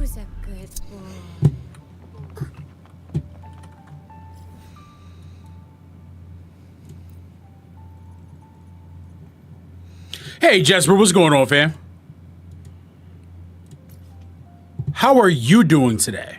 Who's a good boy? Hey, Jesper, what's going on, fam? How are you doing today?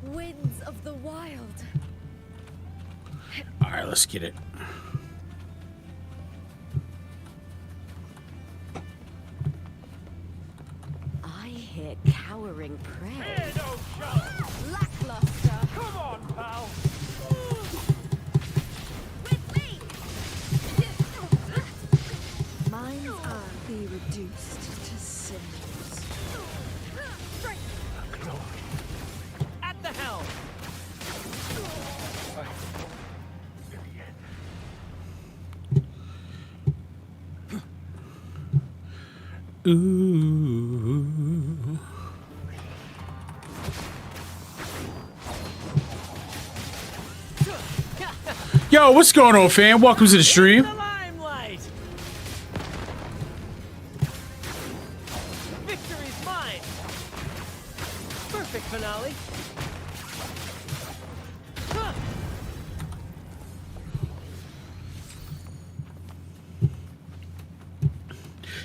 Winds of the wild. All right, let's get it. I hear cowering prey. Lackluster. Come on, pal. With me. Minds are be reduced to cinders. At the helm. Ooh. Yo, what's going on, fam? Welcome to the stream. The limelight. Victory's mine. Perfect finale. Huh.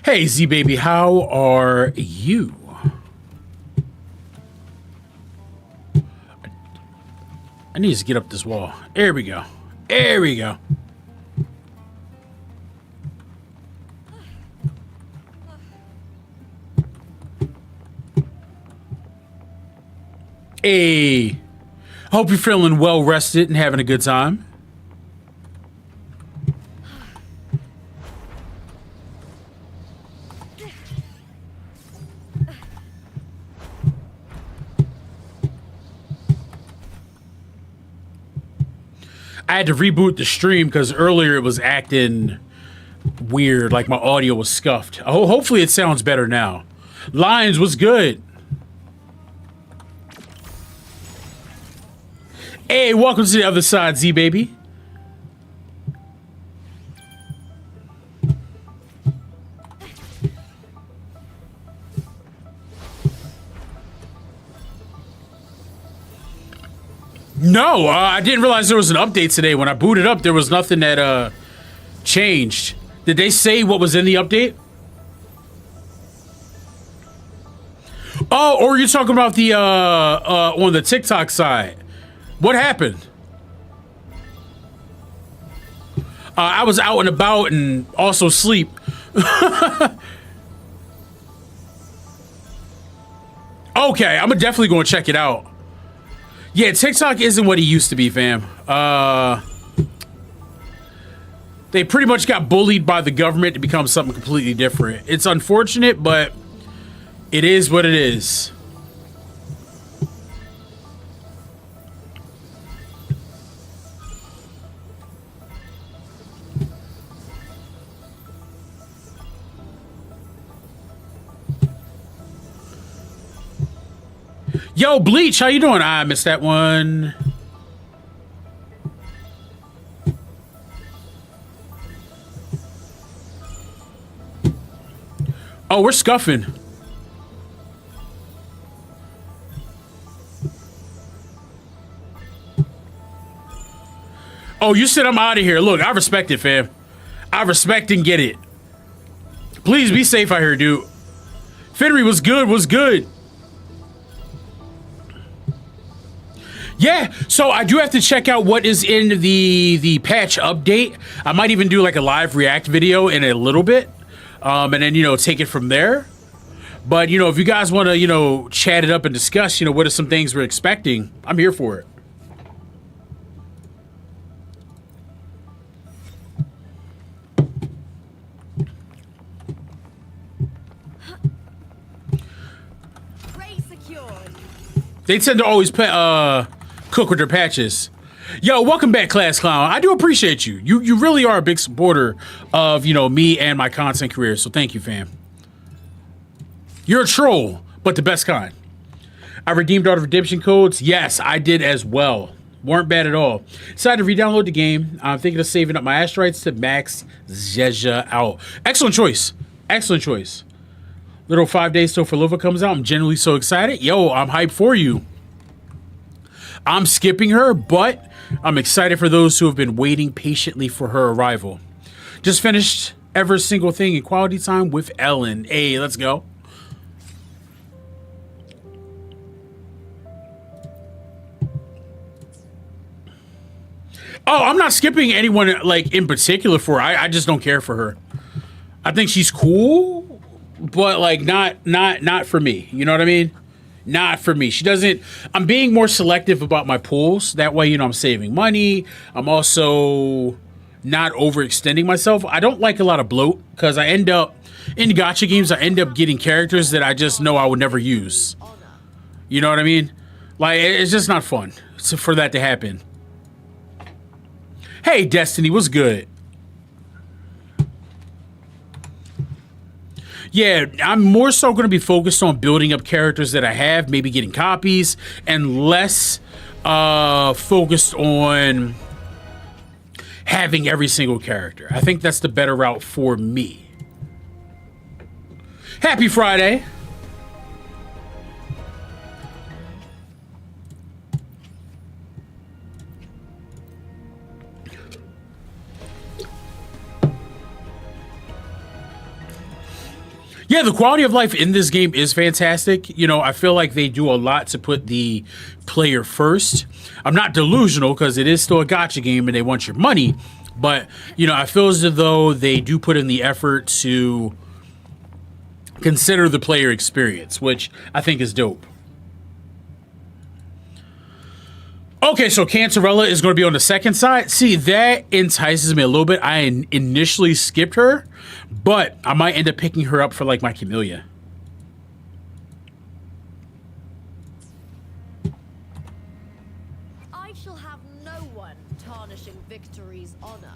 Hey, Z baby, how are you? I need to get up this wall. There we go. There we go. Hey, hope you're feeling well rested and having a good time. I had to reboot the stream because earlier it was acting weird, like my audio was scuffed. Hopefully it sounds better now. Lions was good. Hey, welcome to the other side, Z baby. No, I didn't realize there was an update today. When I booted up, there was nothing that changed. Did they say what was in the update? Oh, or you're talking about the on the TikTok side. What happened? I was out and about and also sleep. Okay, I'm definitely going to check it out. Yeah, TikTok isn't what he used to be, fam. They pretty much got bullied by the government to become something completely different. It's unfortunate, but it is what it is. Yo, Bleach, how you doing? I missed that one. Oh, we're scuffing. Oh, you said I'm out of here. Look, I respect it, fam. I respect and get it. Please be safe out here, dude. Fenry was good, was good. Yeah, so I do have to check out what is in the patch update. I might even do like a live react video in a little bit, and then, you know, take it from there. But, you know, if you guys want to, you know, chat it up and discuss, you know, what are some things we're expecting, I'm here for it. Prey secured. They tend to always cook with their patches. Yo, welcome back, Class Clown. I do appreciate you. You really are a big supporter of, you know, me and my content career. So thank you, fam. You're a troll, but the best kind. I redeemed all the redemption codes. Yes, I did as well. Weren't bad at all. Decided to re-download the game. I'm thinking of saving up my asteroids to max Zezha out. Excellent choice. Excellent choice. Little 5 days till Falova comes out. I'm genuinely so excited. Yo, I'm hyped for you. I'm skipping her, but I'm excited for those who have been waiting patiently for her arrival. Just finished every single thing in quality time with Ellen. Hey, let's go. Oh, I'm not skipping anyone like in particular for her. I just don't care for her. I think she's cool, but like not for me. You know what I mean? Not for me. She doesn't. I'm being more selective about my pulls. That way, you know, I'm saving money. I'm also not overextending myself. I don't like a lot of bloat because I end up in gacha games. I end up getting characters that I just know I would never use. You know what I mean? Like, it's just not fun for that to happen. Hey, Destiny, what's good? Yeah, I'm more so going to be focused on building up characters that I have, maybe getting copies, and less focused on having every single character. I think that's the better route for me. Happy Friday. Yeah, the quality of life in this game is fantastic. You know, I feel like they do a lot to put the player first. I'm not delusional because it is still a gacha game and they want your money. But, you know, I feel as though they do put in the effort to consider the player experience, which I think is dope. Okay, so Cancerella is going to be on the second side. See, that entices me a little bit. I initially skipped her, but I might end up picking her up for like my Camellia. I shall have no one tarnishing victory's honor.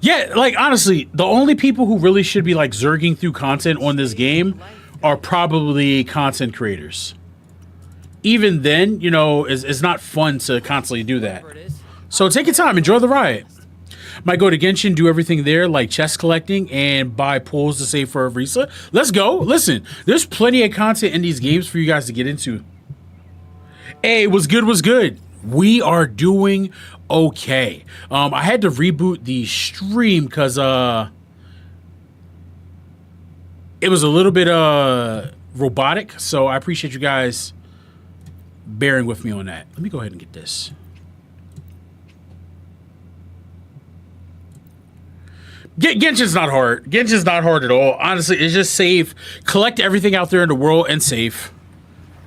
Yeah, like honestly, the only people who really should be like zerging through content on this game are probably content creators. Even then, you know, it's not fun to constantly do that. So take your time, enjoy the ride. Might go to Genshin, do everything there, like chest collecting, and buy pulls to save for a Risa. Let's go. Listen, there's plenty of content in these games for you guys to get into. Hey, what's good, what's good? We are doing okay. I had to reboot the stream because it was a little bit robotic, so I appreciate you guys bearing with me on that. Let me go ahead and get this. Genshin's not hard. Genshin's not hard at all. Honestly, it's just save, collect everything out there in the world, and save.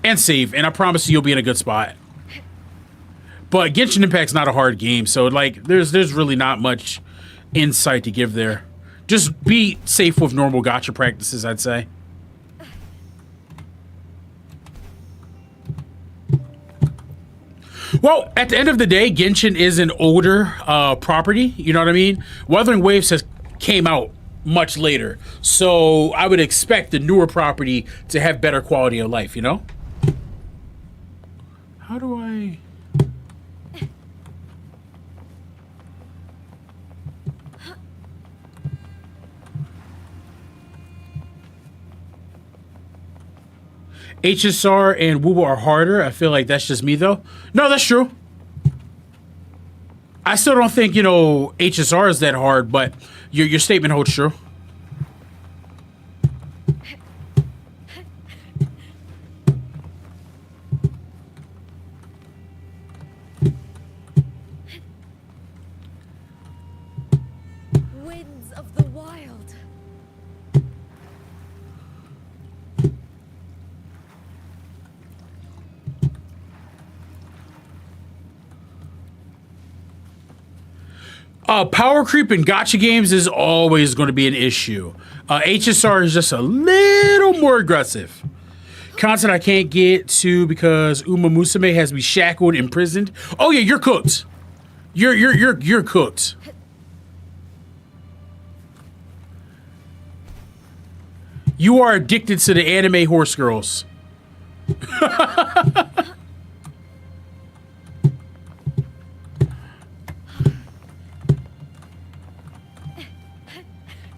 And save. And I promise you'll be in a good spot. But Genshin Impact's not a hard game, so like there's really not much insight to give there. Just be safe with normal gacha practices, I'd say. Well, at the end of the day, Genshin is an older property. You know what I mean? Wuthering Waves came out much later. So I would expect the newer property to have better quality of life, you know? How do I... HSR and Woobo are harder. I feel like that's just me, though. No, that's true. I still don't think, you know, HSR is that hard, but your statement holds true. Power creep in gacha games is always going to be an issue. HSR is just a little more aggressive. Content I can't get to because Uma Musume has me shackled, imprisoned. Oh yeah, you're cooked. You're cooked. You are addicted to the anime horse girls.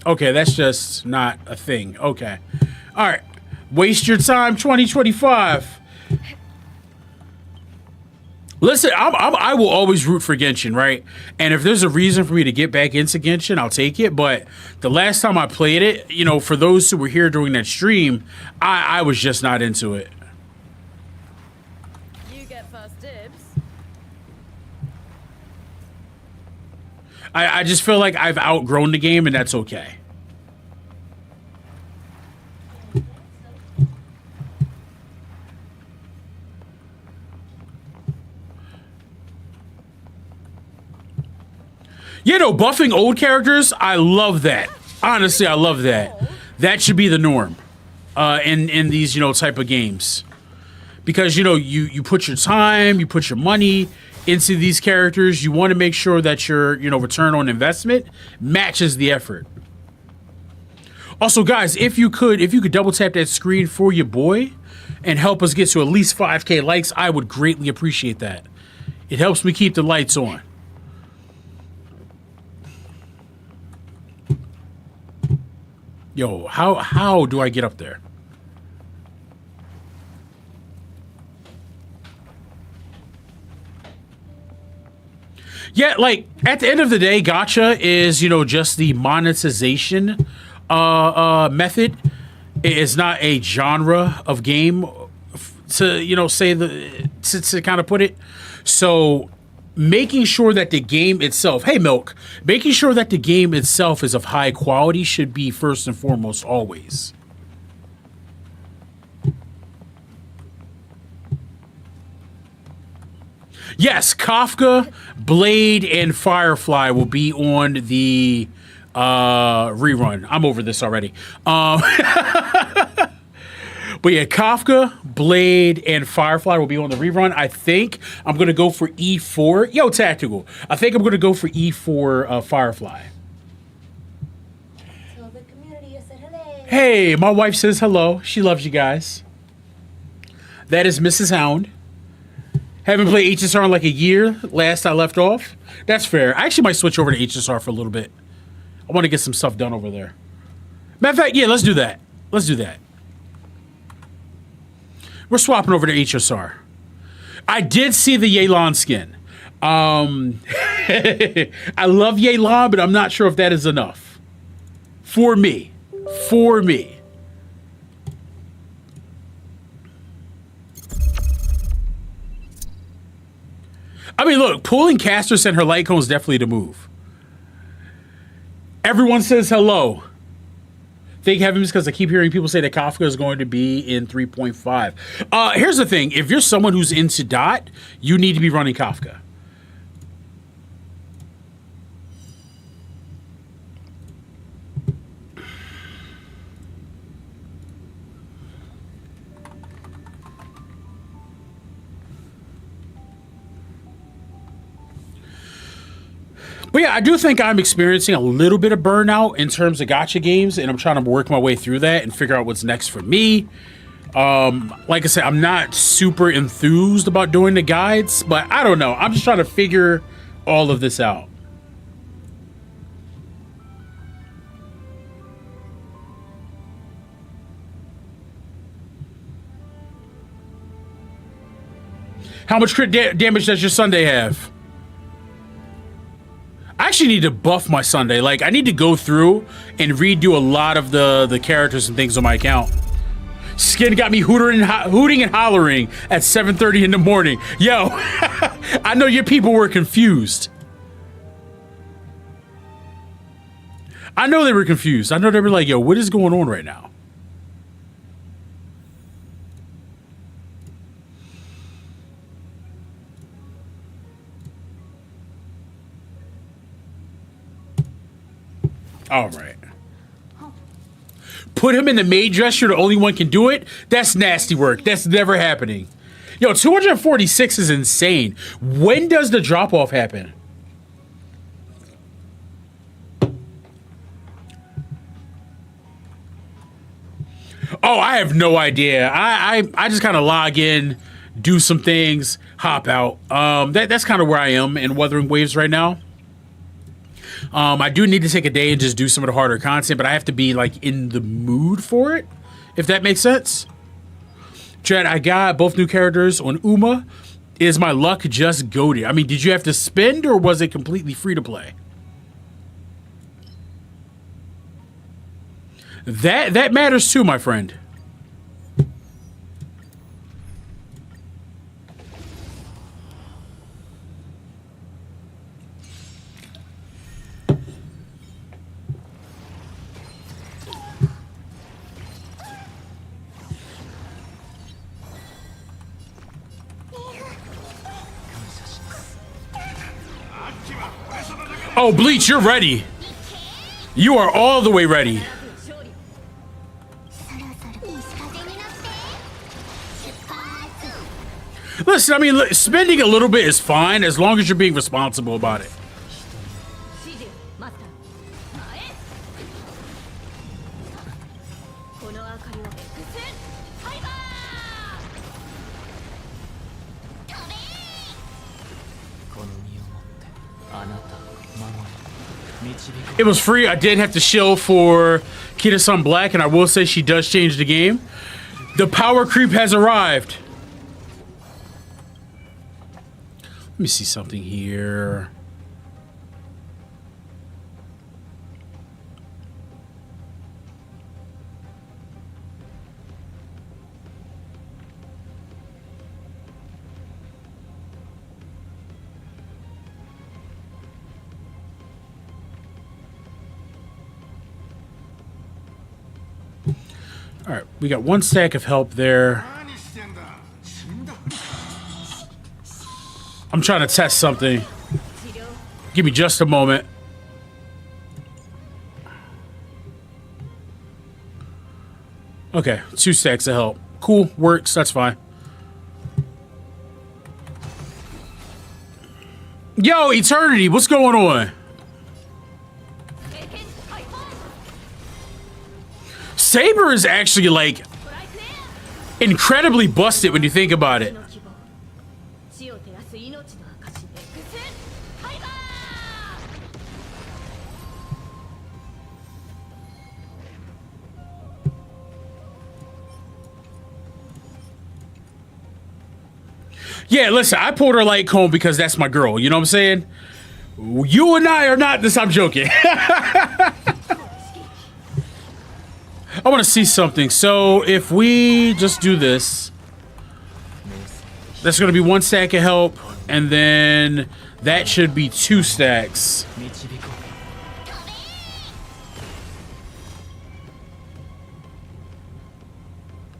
Okay, that's just not a thing. Okay. All right. Waste your time 2025. Listen, I will always root for Genshin, right? And if there's a reason for me to get back into Genshin, I'll take it. But the last time I played it, you know, for those who were here during that stream, I was just not into it. You get first dibs. I just feel like I've outgrown the game, and that's okay. You know, buffing old characters, I love that. Honestly, I love that. That should be the norm in these, you know, type of games. Because, you know, you put your time, you put your money into these characters. You want to make sure that your, you know, return on investment matches the effort. Also, guys, if you could double tap that screen for your boy and help us get to at least 5K likes, I would greatly appreciate that. It helps me keep the lights on. Yo, how do I get up there? Yeah, like at the end of the day, gacha is, you know, just the monetization method. It is not a genre of game to, you know, say to kind of put it. So making sure that the game itself, hey Milk, making sure that the game itself is of high quality should be first and foremost always. Yes, Kafka, Blade, and Firefly will be on the rerun. I'm over this already. But yeah, Kafka, Blade, and Firefly will be on the rerun. I think I'm going to go for E4. Yo, Tactical. I think I'm going to go for E4 Firefly. So the community has said hello. Hey, my wife says hello. She loves you guys. That is Mrs. Hound. Haven't played HSR in like a year. Last I left off. That's fair. I actually might switch over to HSR for a little bit. I want to get some stuff done over there. Matter of fact, yeah, let's do that. Let's do that. We're swapping over to HSR. I did see the Yelan skin. I love Yelan, but I'm not sure if that is enough. For me. For me. I mean, look, pulling Castress and her light cone is definitely the move. Everyone says hello. Thank heavens, because I keep hearing people say that Kafka is going to be in 3.5. Here's the thing. If you're someone who's into Dot, you need to be running Kafka. But yeah, I do think I'm experiencing a little bit of burnout in terms of gacha games, and I'm trying to work my way through that and figure out what's next for me. Like I said, I'm not super enthused about doing the guides, but I don't know. I'm just trying to figure all of this out. How much crit damage does your Sunday have? I actually need to buff my Sunday. Like, I need to go through and redo a lot of the characters and things on my account. Skin got me hooting and hollering at 7:30 in the morning. Yo, I know your people were confused. I know they were confused. I know they were like, yo, what is going on right now? All right. Put him in the maid dress. You're the only one can do it. That's nasty work. That's never happening. Yo, 246 is insane. When does the drop off happen? Oh, I have no idea. I just kind of log in, do some things, hop out. That's kind of where I am in Wuthering Waves right now. I do need to take a day and just do some of the harder content, but I have to be like in the mood for it, if that makes sense. Dredd, I got both new characters on Uma. Is my luck just goated? I mean, did you have to spend or was it completely free to play? That matters too, my friend. Oh, Bleach, you're ready. You are all the way ready. Listen, I mean, spending a little bit is fine as long as you're being responsible about it. It was free. I did have to shill for Kida-san Black, and I will say she does change the game. The power creep has arrived. Let me see something here. All right, we got one stack of help there. I'm trying to test something. Give me just a moment. Okay, 2 stacks of help. Cool, works, that's fine. Yo, Eternity, what's going on? Saber is actually, like, incredibly busted when you think about it. Yeah, listen, I pulled her light comb because that's my girl. You know what I'm saying? You and I are not this. I'm joking. I want to see something. So if we just do this, that's going to be 1 stack of help. And then that should be 2 stacks.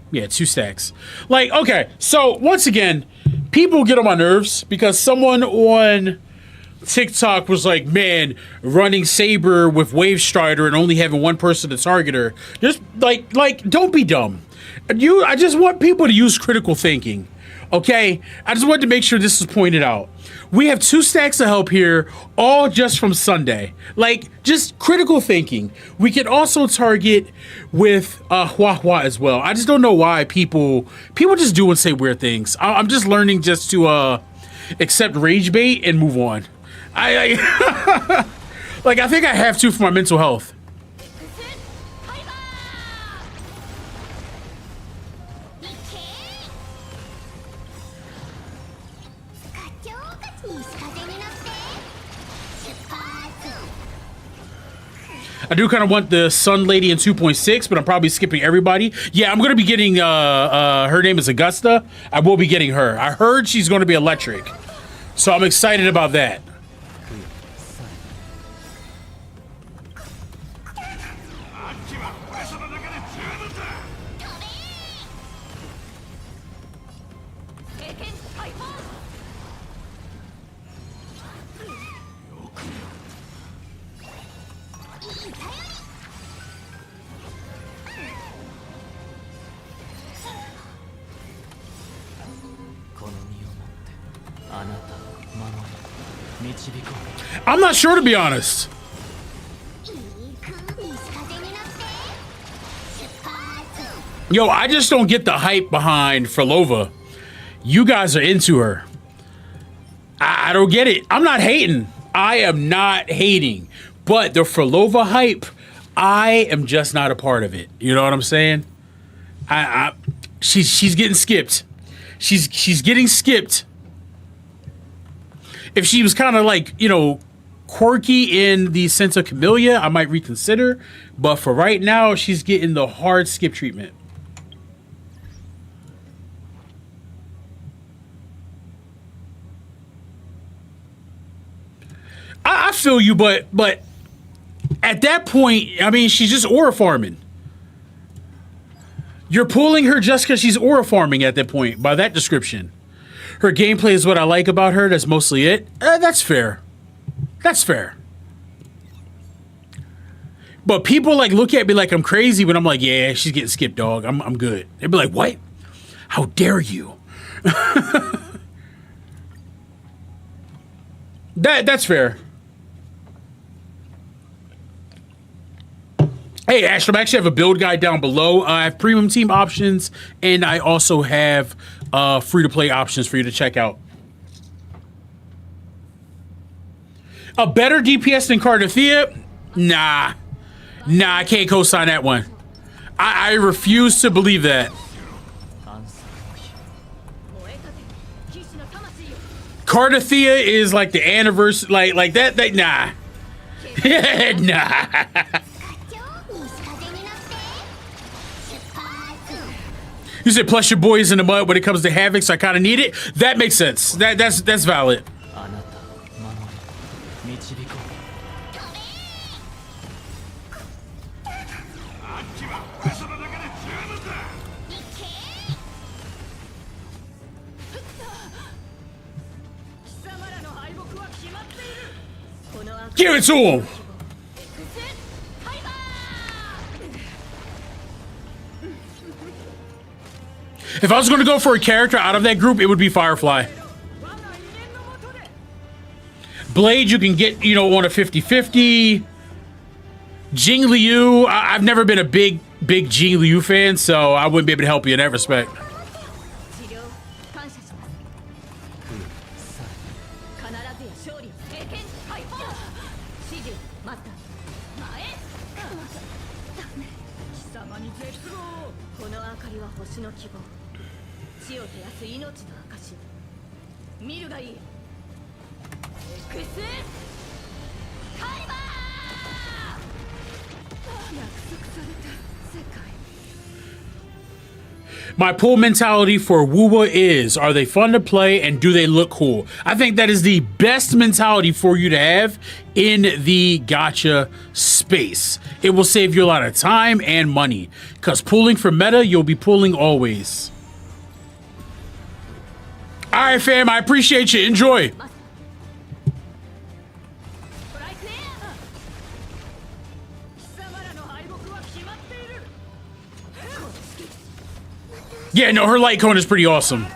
Yeah, 2 stacks. Like, okay, so once again, people get on my nerves because someone on TikTok was like, man, running Saber with Wave Strider and only having one person to target her. Just like, don't be dumb. I just want people to use critical thinking. Okay? I just wanted to make sure this is pointed out. We have 2 stacks of help here, all just from Sunday. Like, just critical thinking. We can also target with Hua as well. I just don't know why people just do and say weird things. I'm just learning just to accept rage bait and move on. I like, I think I have to for my mental health. I do kind of want the Sun Lady in 2.6, but I'm probably skipping everybody. Yeah, I'm going to be getting, her name is Augusta. I will be getting her. I heard she's going to be electric. So I'm excited about that. I'm not sure, to be honest. いい風になって出発 Yo, I just don't get the hype behind Frolova. You guys are into her. I don't get it. I'm not hating. I am not hating. But the Frolova hype, I am just not a part of it. You know what I'm saying? She's getting skipped. She's getting skipped. If she was kind of like, you know, quirky in the sense of Camellia, I might reconsider. But for right now, she's getting the hard skip treatment. I feel you, but at that point, I mean, she's just aura farming. You're pulling her just because she's aura farming at that point, by that description. Her gameplay is what I like about her. That's mostly it. That's fair. That's fair. But people like look at me like I'm crazy when I'm like, yeah, she's getting skipped, dog. I'm good. They'd be like, what? How dare you? That's fair. Hey, Astral, I actually have a build guide down below. I have premium team options, and I also have free-to-play options for you to check out. A better DPS than Cardathea? Nah. Nah, I can't co-sign that one. I refuse to believe that. Cardathea is like the anniversary, like that, nah. Nah. You said plus your boy is in the mud when it comes to Havoc, so I kind of need it. That makes sense. That's valid. Give it to him. If I was going to go for a character out of that group, it would be Firefly. Blade, you can get, you know, on a 50-50. Jing Liu, I've never been a big Jing Liu fan, so I wouldn't be able to help you in that respect. My pull mentality for Wuwa is, are they fun to play and do they look cool? I think that is the best mentality for you to have in the gacha space. It will save you a lot of time and money, because pulling for meta, you'll be pulling always. All right, fam, I appreciate you. Enjoy. Yeah, no, her light cone is pretty awesome.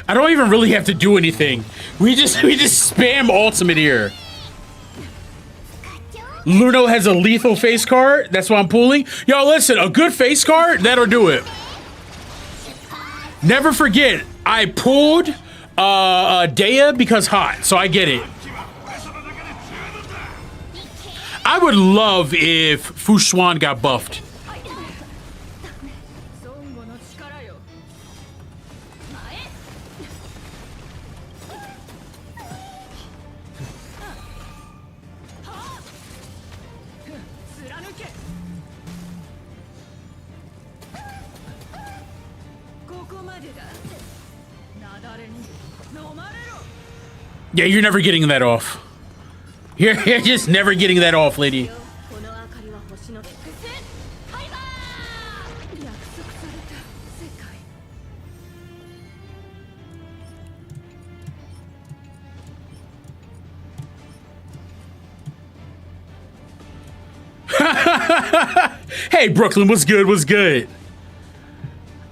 I don't even really have to do anything. We just spam ultimate here. Luno has a lethal face card. That's why I'm pulling. Yo, listen, a good face card, that'll do it. Never forget, I pulled Dea because hot, so I get it. I would love if Fushuan got buffed. Yeah, you're never getting that off. You're just never getting that off, lady. Hey, Brooklyn, what's good? What's good?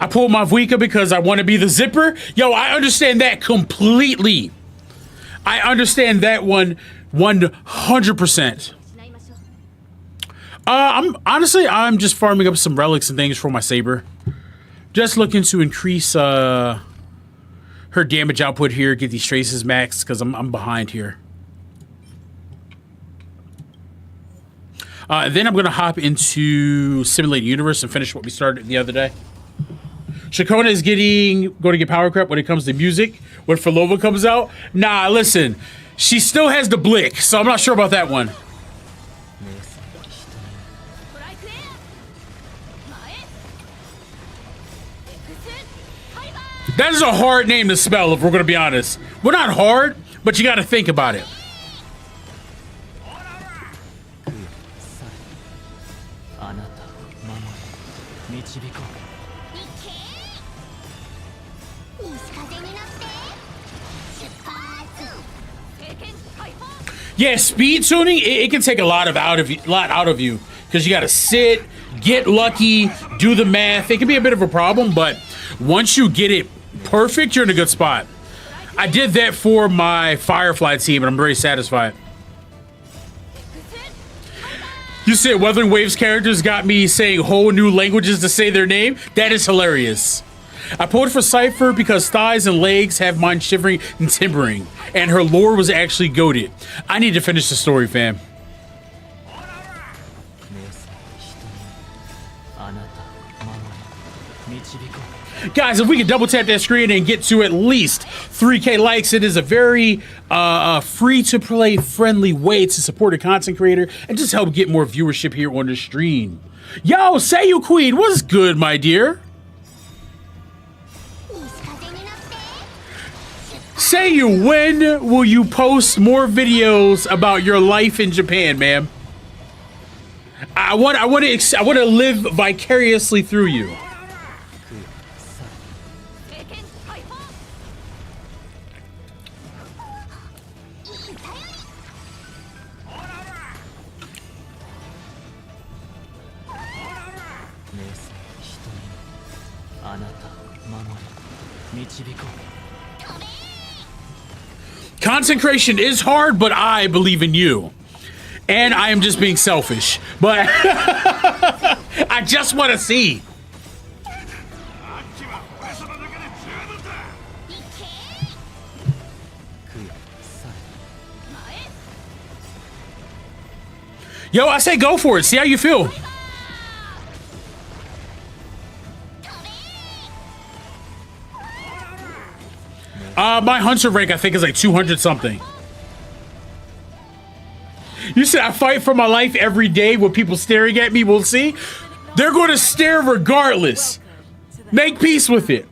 I pulled my wiki because I want to be the zipper. Yo, I understand that completely. I understand that one 100%. I'm just farming up some relics and things for my saber. Just looking to increase her damage output here, get these traces maxed because I'm behind here. Then I'm gonna hop into Simulate Universe and finish what we started the other day. Shakona is going to get power crap when it comes to music. When Falova comes out, nah, listen, she still has the blick, so I'm not sure about that one. That is a hard name to spell, if we're going to be honest. Well, not hard, but you got to think about it. Yeah, speed tuning, it can take a lot out of you because you got to sit, get lucky, do the math. It can be a bit of a problem, but once you get it perfect, you're in a good spot. I did that for my Firefly team, and I'm very satisfied. You said Wuthering Waves characters got me saying whole new languages to say their name? That is hilarious. I pulled for Cypher because thighs and legs have mine shivering and timbering, and her lore was actually goated. I need to finish the story, fam. Guys, if we can double tap that screen and get to at least 3K likes, it is a very free-to-play friendly way to support a content creator and just help get more viewership here on the stream. Yo, Sayu Queen, what's good, my dear? Sayu, when will you post more videos about your life in Japan, ma'am? I want to live vicariously through you. Content creation is hard, but I believe in you. And I am just being selfish. But I just want to see. Yo, I say go for it. See how you feel. My hunter rank, I think, is like 200 something. You said I fight for my life every day with people staring at me. We'll see. They're going to stare regardless. Make peace with it.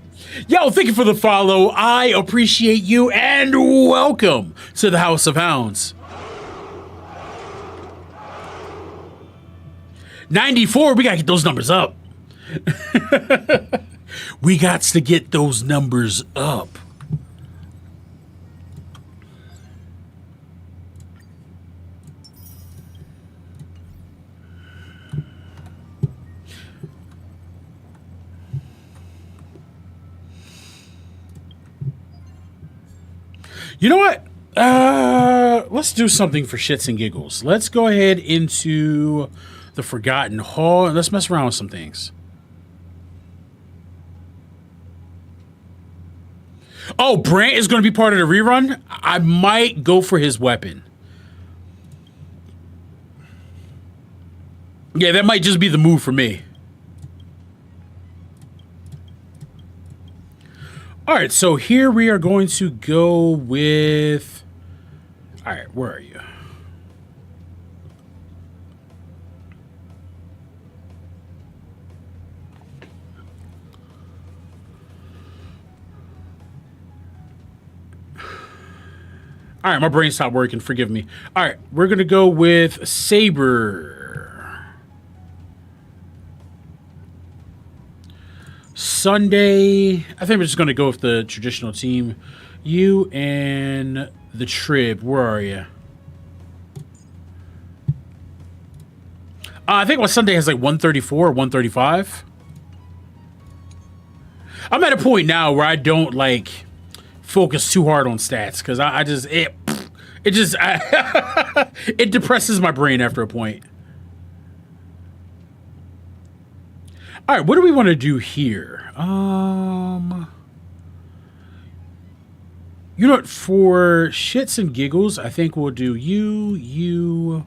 Yo, thank you for the follow. I appreciate you and welcome to the House of Hounds. 94, we got to get those numbers up. We got to get those numbers up. You know what? Let's do something for shits and giggles. Let's go ahead into the Forgotten Hall and let's mess around with some things. Oh, Brant is going to be part of the rerun? I might go for his weapon. Yeah, that might just be the move for me. All right, so here we are going to go with... All right, where are you? All right, my brain stopped working. Forgive me. All right, we're going to go with Saber. Sunday, I think we're just going to go with the traditional team. You and the Trib, where are you? I think my Sunday has like 134 or 135. I'm at a point now where I don't like focus too hard on stats because I just it just it depresses my brain after a point. All right, what do we want to do here? You know what? For shits and giggles, I think we'll do you. You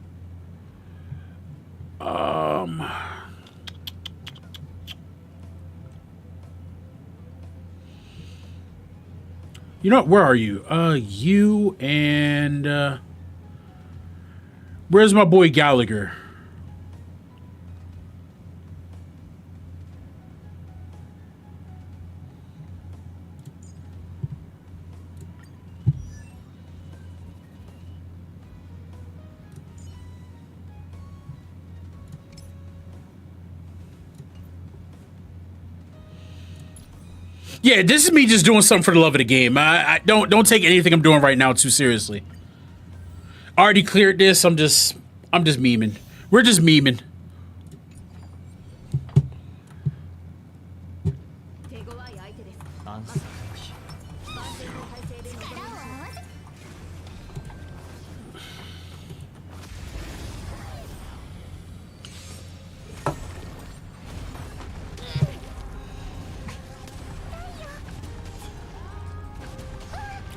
know what? Where are you? You and where's my boy Gallagher? Yeah, this is me just doing something for the love of the game. I don't take anything I'm doing right now too seriously. I already cleared this. I'm just memeing. We're just memeing.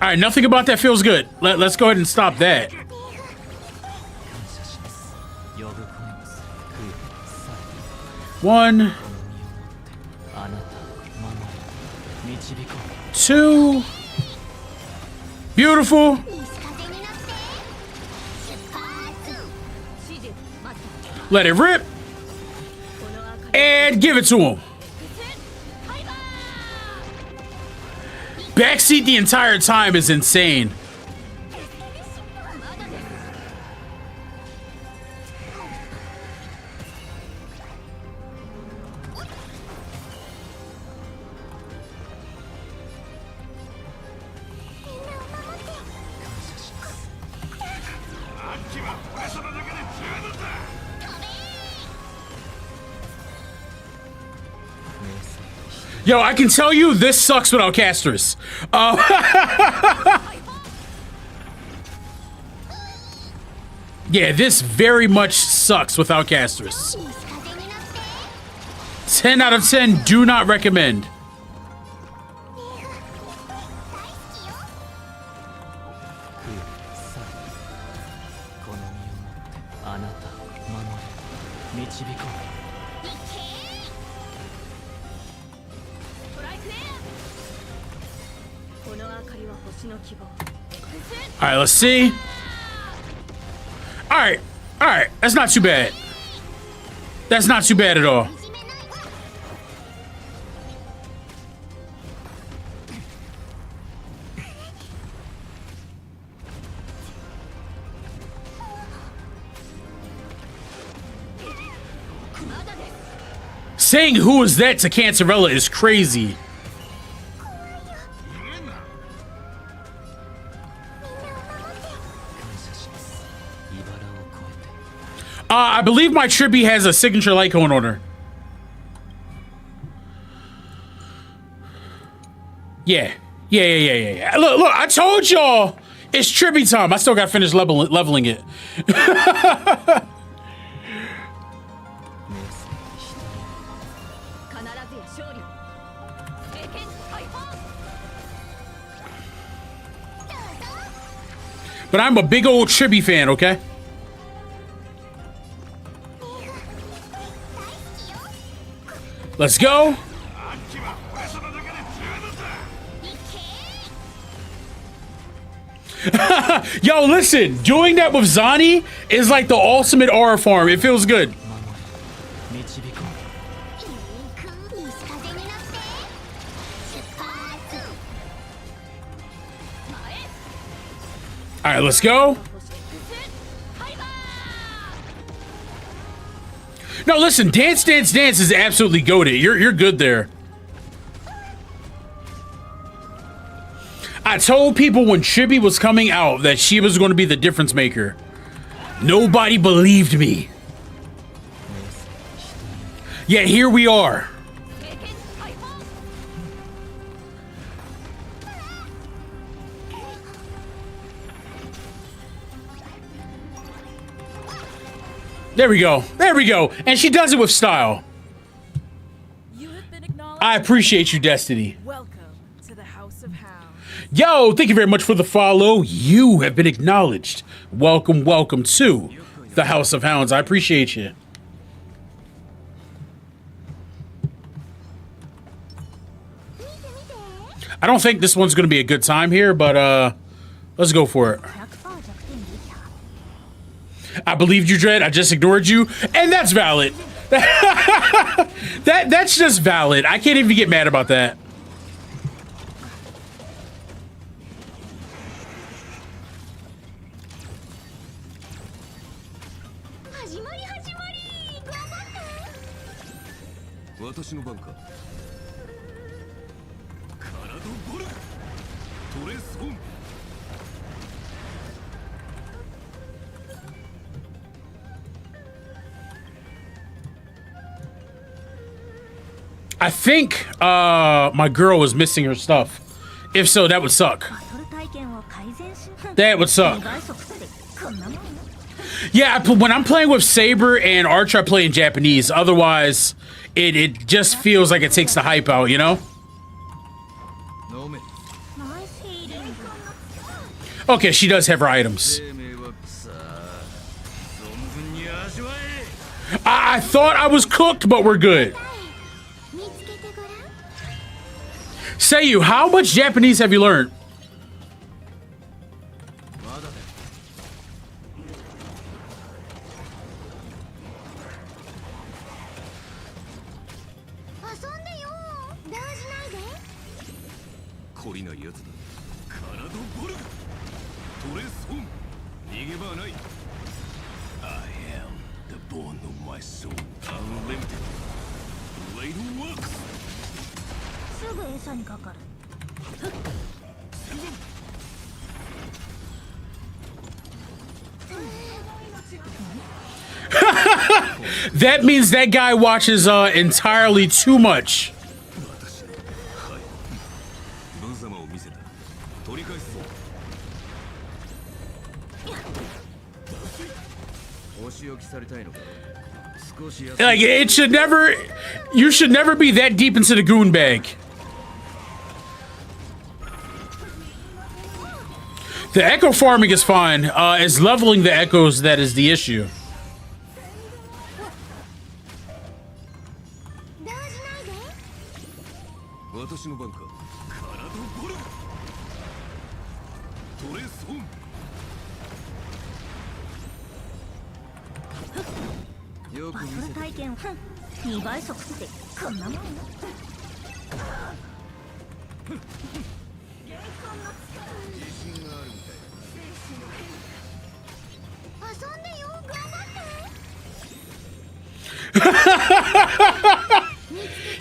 All right, nothing about that feels good. Let's go ahead and stop that. One, two, beautiful. Let it rip and give it to him. Backseat the entire time is insane. Yo, I can tell you this sucks without casters. Yeah, this very much sucks without casters. 10 out of 10, do not recommend. All right, let's see. All right. That's not too bad. That's not too bad at all. Saying "who is that" to Cancerella is crazy. I believe my Tribby has a signature light cone on her. Yeah. Look, I told y'all it's Tribby time. I still got to finish leveling it. But I'm a big old Tribby fan, okay? Let's go. Yo, listen, doing that with Zani is like the ultimate aura farm. It feels good. All right, let's go. No, listen, Dance is absolutely goated. You're good there. I told people when Chibi was coming out that she was going to be the difference maker. Nobody believed me. Yeah, here we are. There we go. There we go. And she does it with style. You have been acknowledged. I appreciate you, Destiny. Welcome to the House of Hound. Yo, thank you very much for the follow. You have been acknowledged. Welcome, welcome to the House of Hounds. I appreciate you. I don't think this one's going to be a good time here, but let's go for it. I believed you, Dredd. I just ignored you, and that's valid. That's just valid. I can't even get mad about that. I think my girl was missing her stuff. If so, that would suck. That would suck. Yeah, when I'm playing with Saber and Archer, I play in Japanese. Otherwise, it just feels like it takes the hype out, you know? Okay, she does have her items. I thought I was cooked, but we're good. Seiyu, how much Japanese have you learned? That means that guy watches entirely too much. Like, it should never, you should never be that deep into the goon bag. The echo farming is fine. It's leveling the echoes that is the issue.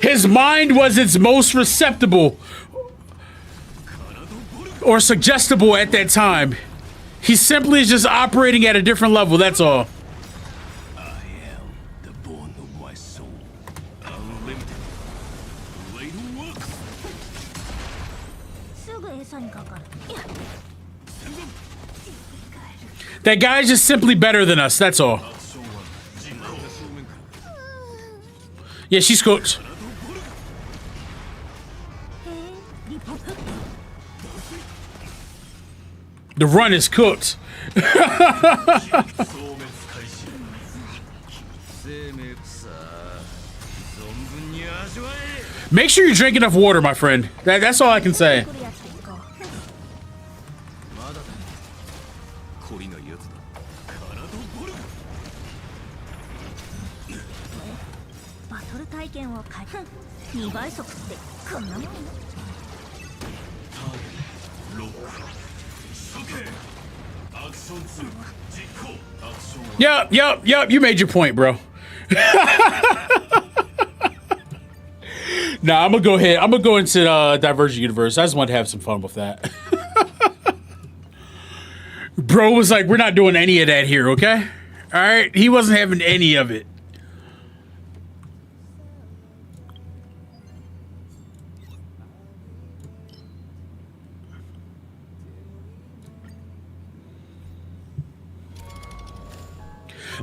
His mind was its most receptible or suggestible at that time. He simply is just operating at a different level, that's all. That guy's just simply better than us, that's all. Yeah, she's cooked. The run is cooked. Make sure you drink enough water, my friend. That's all I can say. Yep, you made your point, bro. Nah, I'm gonna go ahead. I'm gonna go into Divergent Universe. I just want to have some fun with that. Bro was like, we're not doing any of that here, okay? All right? He wasn't having any of it.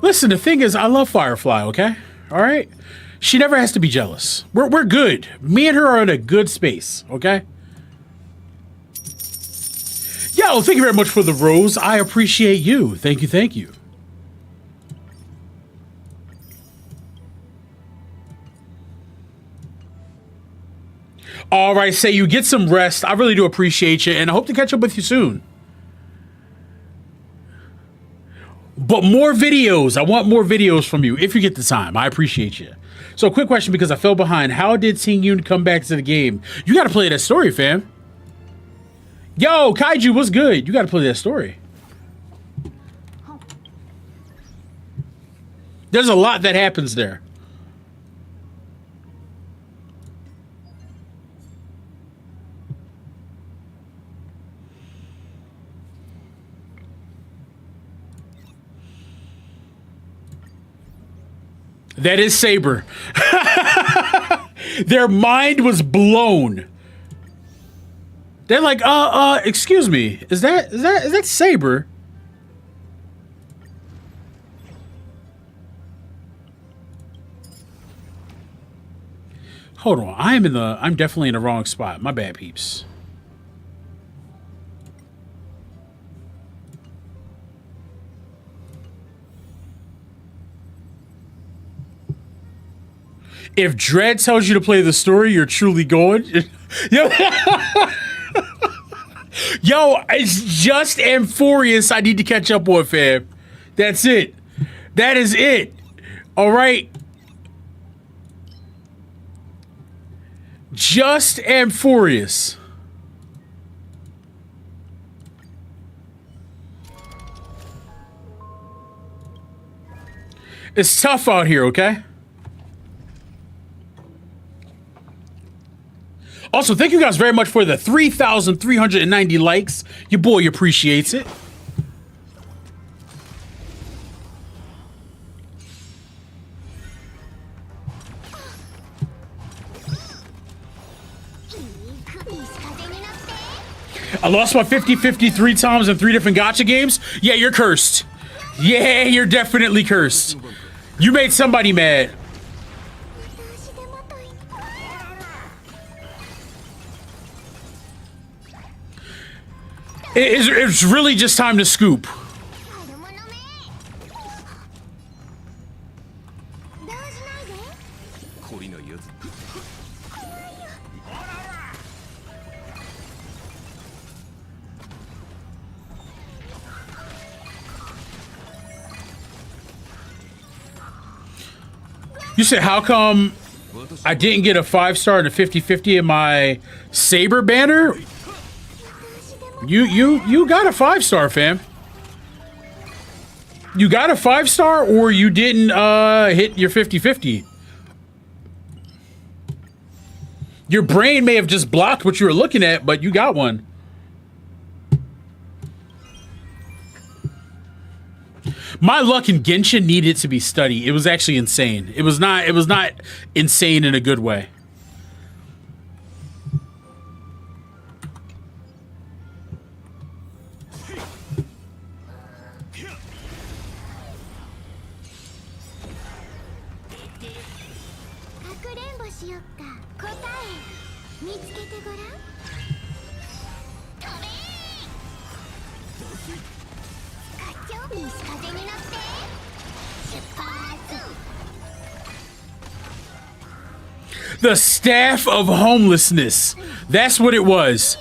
Listen, the thing is, I love Firefly, okay? All right? She never has to be jealous. We're good. Me and her are in a good space, okay? Yo, thank you very much for the rose. I appreciate you. Thank you, thank you. All right, say you get some rest. I really do appreciate you, and I hope to catch up with you soon. But more videos. I want more videos from you if you get the time. I appreciate you. So, quick question because I fell behind. How did Ting Yun come back to the game? You got to play that story, fam. Yo, Kaiju, what's good? You got to play that story. There's a lot that happens there. That is Saber. Their mind was blown. They're like, excuse me, is that Saber? Hold on, I'm definitely in the wrong spot. My bad, peeps. If Dredd tells you to play the story, you're truly going. Yo, it's just Amphorius I need to catch up on, fam. That's it. That is it. All right. Just Amphorius. It's tough out here, okay? Also, thank you guys very much for the 3,390 likes. Your boy appreciates it. I lost my 50-50 3 times in 3 different gacha games. Yeah, you're cursed. Yeah, you're definitely cursed. You made somebody mad. It's really just time to scoop. You said, how come I didn't get a 5-star and a 50-50 in my Saber banner? You got a 5-star, fam. You got a 5-star, or you didn't hit your 50-50. Your brain may have just blocked what you were looking at, but you got one. My luck in Genshin needed to be studied. It was actually insane. It was not insane in a good way. The Staff of Homelessness. That's what it was.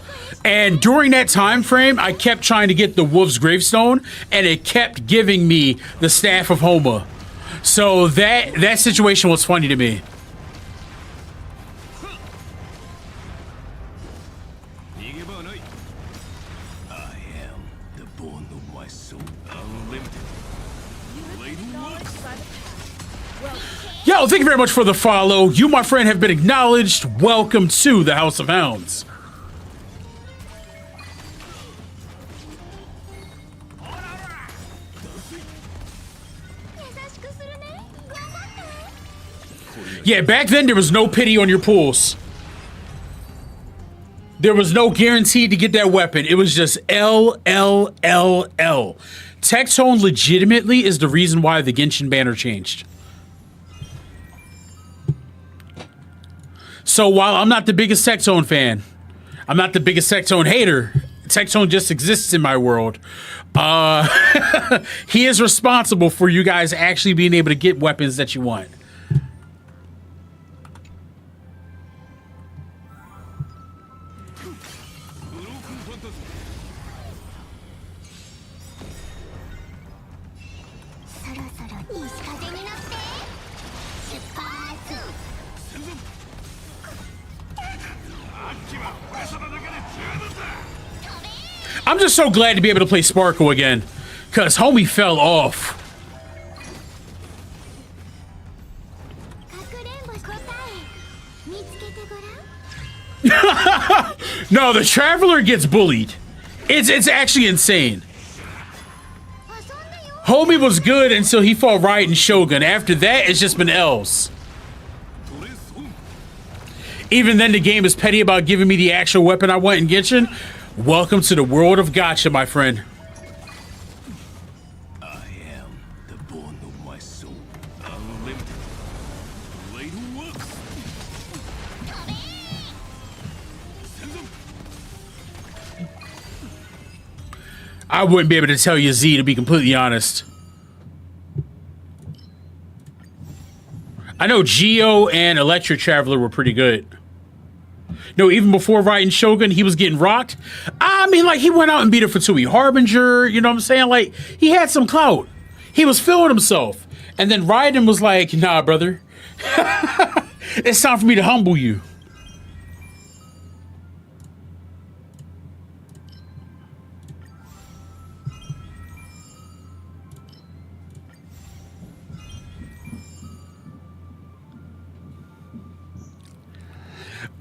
And during that time frame, I kept trying to get the Wolf's Gravestone, and it kept giving me the Staff of Homa. So that situation was funny to me. Yo, thank you very much for the follow. You, my friend, have been acknowledged. Welcome to the House of Hounds. Yeah, back then there was no pity on your pulls. There was no guarantee to get that weapon. It was just L, L, L, L. Tech Tone legitimately is the reason why the Genshin banner changed. So while I'm not the biggest Tech Tone fan, I'm not the biggest Tech Tone hater, Tech Tone just exists in my world. He is responsible for you guys actually being able to get weapons that you want. I'm just so glad to be able to play Sparkle again, because homie fell off. No, the Traveler gets bullied. It's actually insane. Homie was good until he fought Riot and Shogun. After that, it's just been L's. Even then, the game is petty about giving me the actual weapon I want in Genshin. Welcome to the world of gacha, my friend. I am the bone of my soul, unlimited. Blade works. I wouldn't be able to tell you Z, to be completely honest. I know Geo and Electric Traveler were pretty good. No, even before Riot and Shogun, he was getting rocked. I mean, like, he went out and beat a Fatui Harbinger, you know what I'm saying? Like, he had some clout. He was feeling himself. And then Raiden was like, nah, brother. It's time for me to humble you.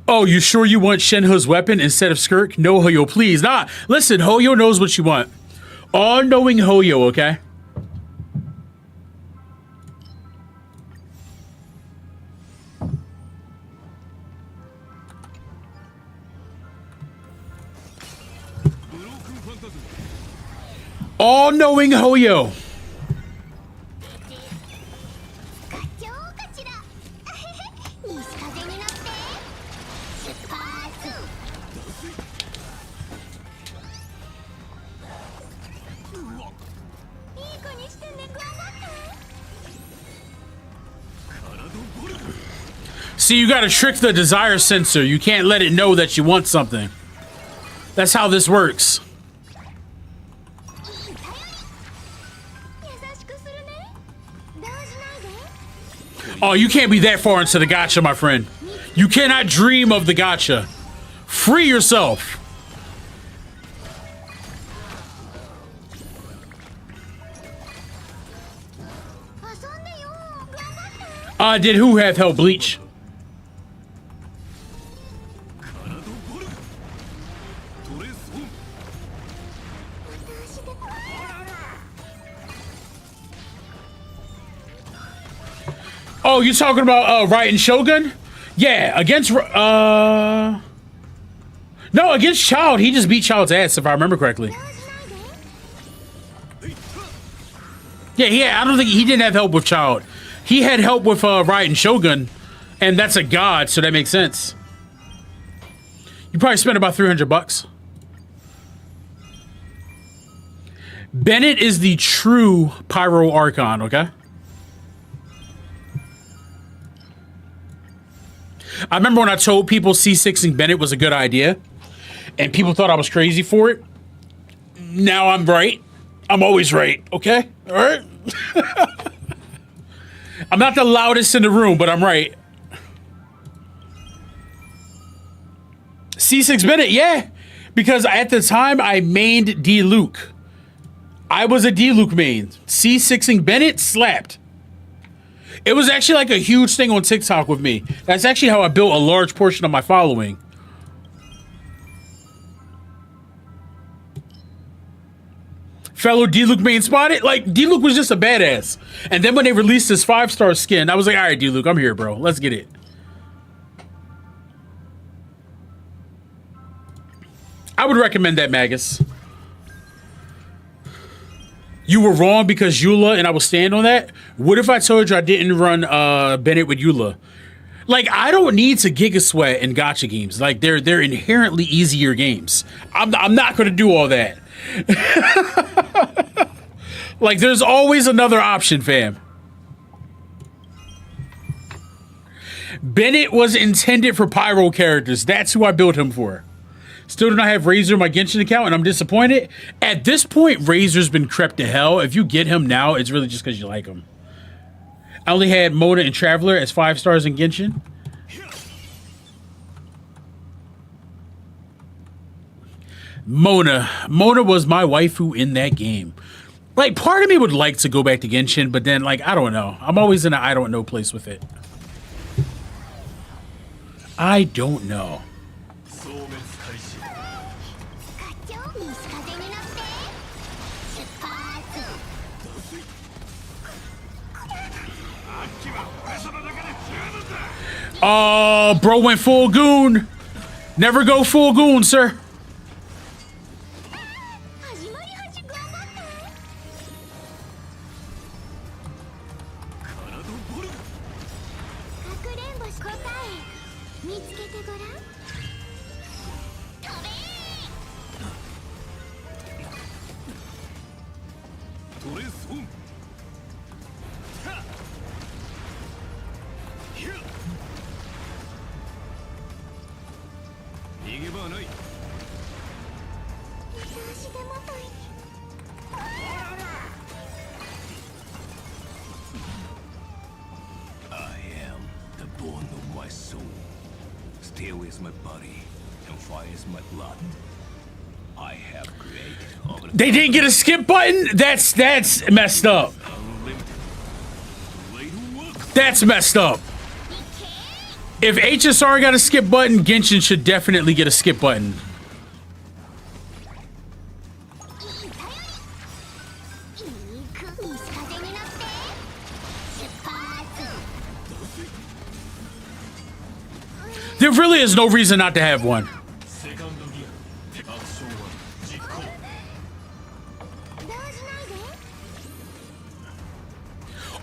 Oh, you sure you want Shenhe's weapon instead of Skirk? No, Hoyo, please. Nah, listen, Hoyo knows what you want. All-knowing Hoyo, okay? All-knowing Hoyo. See, you gotta trick the desire sensor. You can't let it know that you want something. That's how this works. Oh, you can't be that far into the gacha, my friend. You cannot dream of the gacha. Free yourself. Did who have help Bleach? Oh, you talking about Riot and Shogun? Yeah, against no, against Child, he just beat Child's ass if I remember correctly. Yeah, I don't think he didn't have help with Child. He had help with Riot and Shogun, and that's a god, so that makes sense. You probably spent about $300. Bennett is the true Pyro Archon, okay? I remember when I told people C6ing Bennett was a good idea, and people thought I was crazy for it. Now I'm right. I'm always right, okay? All right? I'm not the loudest in the room, but I'm right. C6 Bennett, yeah. Because at the time, I mained D-Luke. I was a D-Luke main. C6ing Bennett slapped. It was actually like a huge thing on TikTok with me. That's actually how I built a large portion of my following. Fellow D-Luke main spotted? Like, D-Luke was just a badass. And then when they released his 5-star skin, I was like, all right, D-Luke, I'm here, bro. Let's get it. I would recommend that, Magus. You were wrong because Eula, and I will stand on that. What if I told you I didn't run Bennett with Eula? Like, I don't need to Giga Sweat in gacha games. Like, they're inherently easier games. I'm not going to do all that. Like, there's always another option, fam. Bennett was intended for Pyro characters. That's who I built him for. Still do not have Razor in my Genshin account, and I'm disappointed. At this point, Razor's been crept to hell. If you get him now, it's really just because you like him. I only had Mona and Traveler as 5 stars in Genshin. Mona was my waifu in that game. Like, part of me would like to go back to Genshin, but then, like, I don't know. I'm always in a I don't know place with it. I don't know. 消滅開始。課長西風に乗って出発。 Oh, bro went full goon. Never go full goon, sir. 始まりはじ頑張って。かくれんぼし答え見つけてごらん。飛べー。トレースオン。逃げ場はない。足手まといに。 I am the bone of my soul. Steel is my body, and fire is my blood. I have created all the They didn't get a skip button? That's messed up. unlimited. Later work. That's messed up. If HSR got a skip button, Genshin should definitely get a skip button. There really is no reason not to have one. セカンドギア。アクションは実行。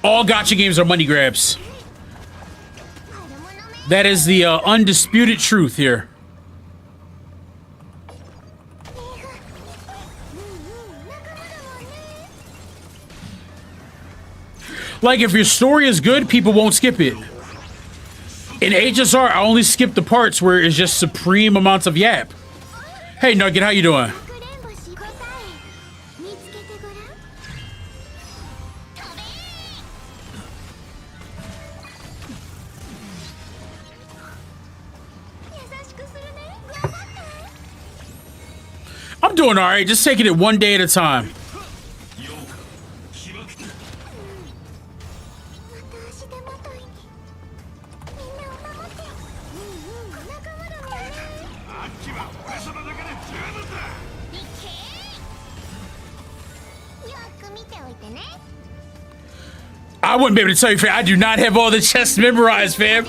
All gacha games are money grabs. That is the undisputed truth here. Like, if your story is good, people won't skip it. In HSR, I only skip the parts where it's just supreme amounts of yap. Hey, Nugget, how you doing? I'm doing all right, just taking it one day at a time. I wouldn't be able to tell you, fam. I do not have all the chests memorized, fam.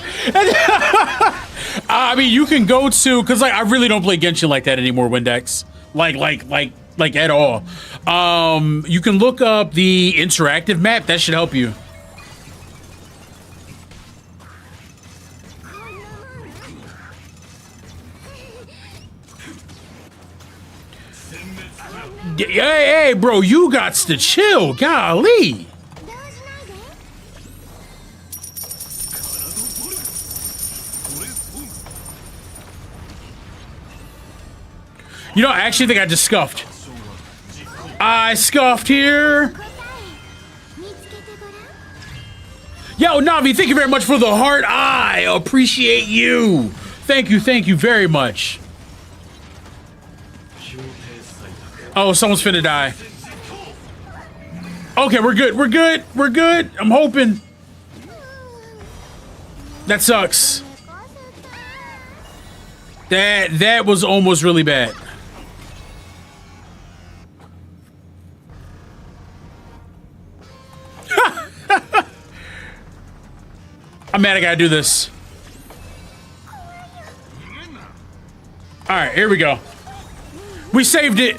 I mean, you can go to, because like I really don't play Genshin like that anymore, Windex. Like at all. You can look up the interactive map. That should help you. Hey, bro, you got to chill. Golly. You know, I actually think I just scuffed. I scuffed here. Yo, Navi, thank you very much for the heart. I appreciate you. Thank you very much. Oh, someone's finna die. Okay, we're good. I'm hoping. That sucks. That was almost really bad. I'm mad I gotta do this. All right, here we go. We saved it.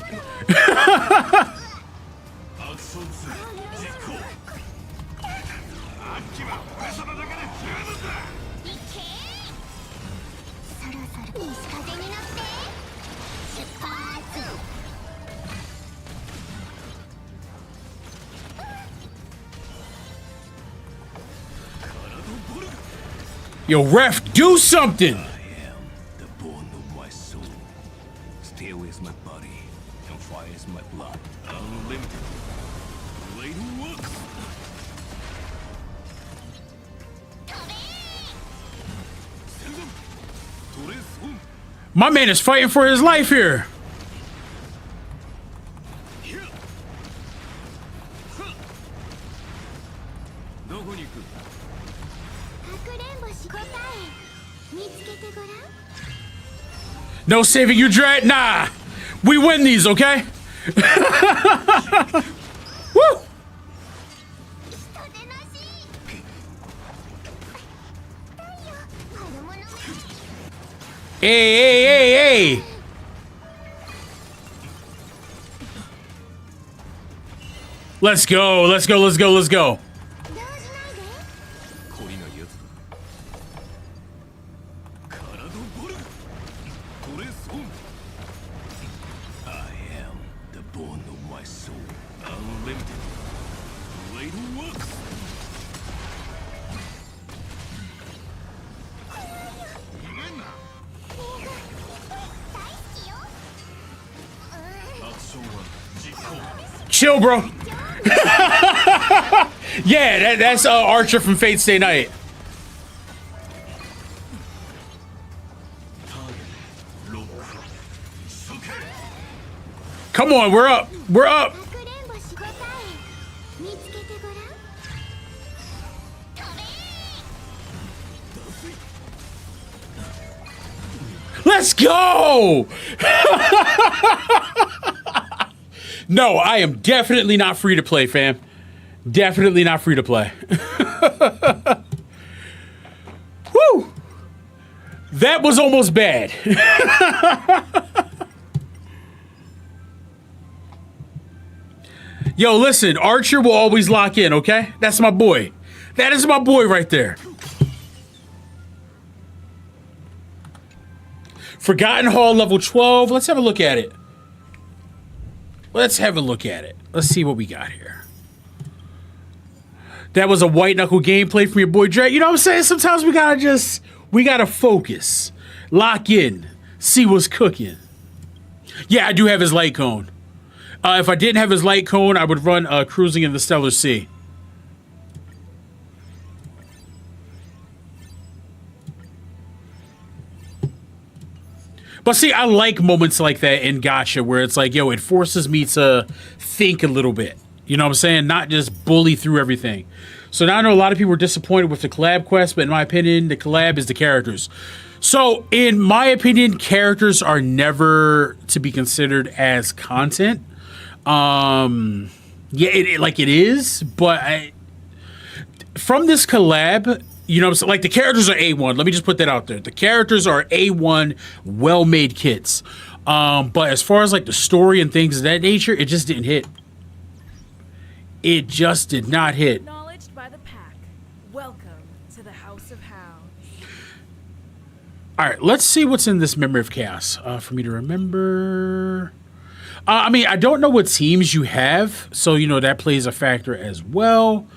そろそろ西風に乗って出発 Yo, ref, do something! I am the bone of my soul. Steel is my body, and fire is my blood. Unlimited. Blade works. My man is fighting for his life here. No saving you, Dredd. Nah, we win these, okay? Woo! Hey, hey, hey, hey! Let's go, let's go, let's go, let's go. I am the bone of my soul. Unlimited. Blade works. Chill, bro. Yeah, that's Archer from Fate Stay Night. Come on, we're up. We're up. Let's go. No, I am definitely not free to play, fam. Definitely not free to play. Woo! That was almost bad. Yo, listen, Archer will always lock in, okay? That's my boy. That is my boy right there. Forgotten Hall level 12. Let's have a look at it. Let's have a look at it. Let's see what we got here. That was a white knuckle gameplay from your boy Dredd. You know what I'm saying? Sometimes we gotta focus, lock in, see what's cooking. Yeah, I do have his light cone. If I didn't have his light cone, I would run Cruising in the Stellar Sea. But see, I like moments like that in Gacha where it's like, yo, it forces me to think a little bit. You know what I'm saying? Not just bully through everything. So now I know a lot of people were disappointed with the collab quest, but in my opinion, the collab is the characters. So in my opinion, characters are never to be considered as content. Yeah, it is, but from this collab, you know, like the characters are A1. Let me just put that out there. The characters are A1, well-made kits. But as far as like the story and things of that nature, it just didn't hit. It just did not hit. Acknowledged by the pack. Welcome to the House of Hound. All right, let's see what's in this Memory of Chaos for me to remember. I mean, I don't know what teams you have, so, you know, that plays a factor as well.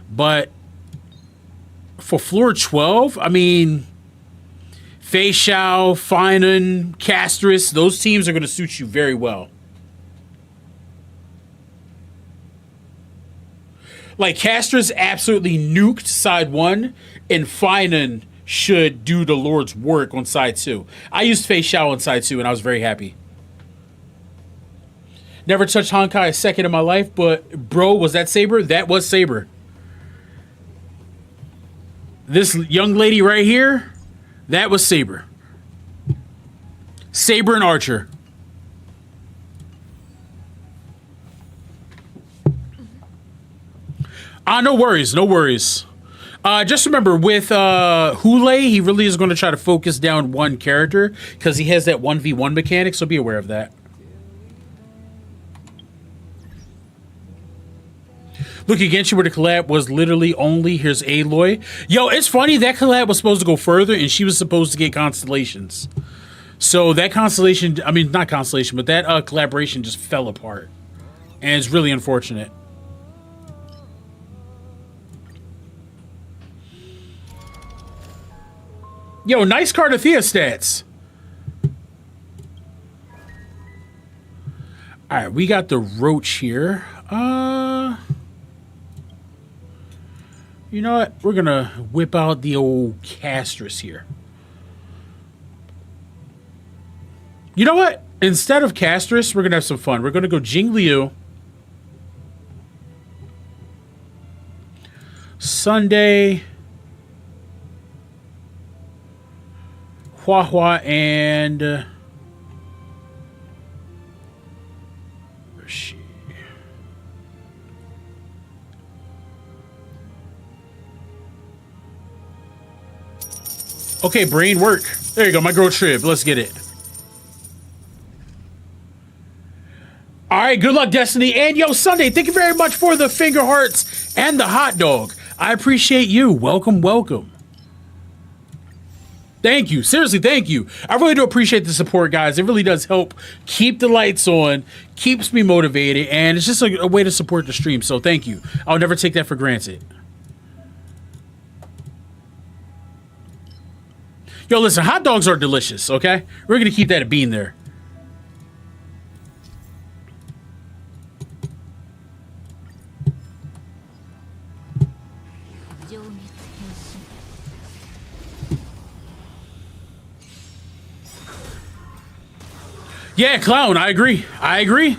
But for floor 12, I mean, Fei Xiao, Finan, Castris, those teams are going to suit you very well. Like, Castris absolutely nuked side 1, and Finan should do the Lord's work on side 2. I used Fei Xiao on side 2, and I was very happy. Never touched Honkai a second in my life, but, bro, was that Saber? That was Saber. This young lady right here, that was Saber. Saber and Archer. No worries, no worries. Just remember, with Hule, he really is going to try to focus down one character because he has that 1v1 mechanic, so be aware of that. Look against you where the collab was literally only here's Aloy. Yo, it's funny that collab was supposed to go further and she was supposed to get constellations. So that constellation, I mean, not constellation, but that collaboration just fell apart. And it's really unfortunate. Yo, nice Cardathea stats. All right, we got the Roach here. You know what? We're gonna whip out the old Castress here. You know what? Instead of Castress, we're gonna have some fun. We're gonna go Jingliu, Sunday, Hua, and where's she? Okay, brain work. There you go, my girl Trib. Let's get it. All right, good luck, Destiny. And yo, Sunday, thank you very much for the finger hearts and the hot dog. I appreciate you. Welcome, welcome. Thank you. Seriously, thank you. I really do appreciate the support, guys. It really does help keep the lights on, keeps me motivated, and it's just a way to support the stream. So thank you. I'll never take that for granted. Yo, listen, hot dogs are delicious, okay? We're going to keep that a bean there. Yeah, Clown, I agree. I agree.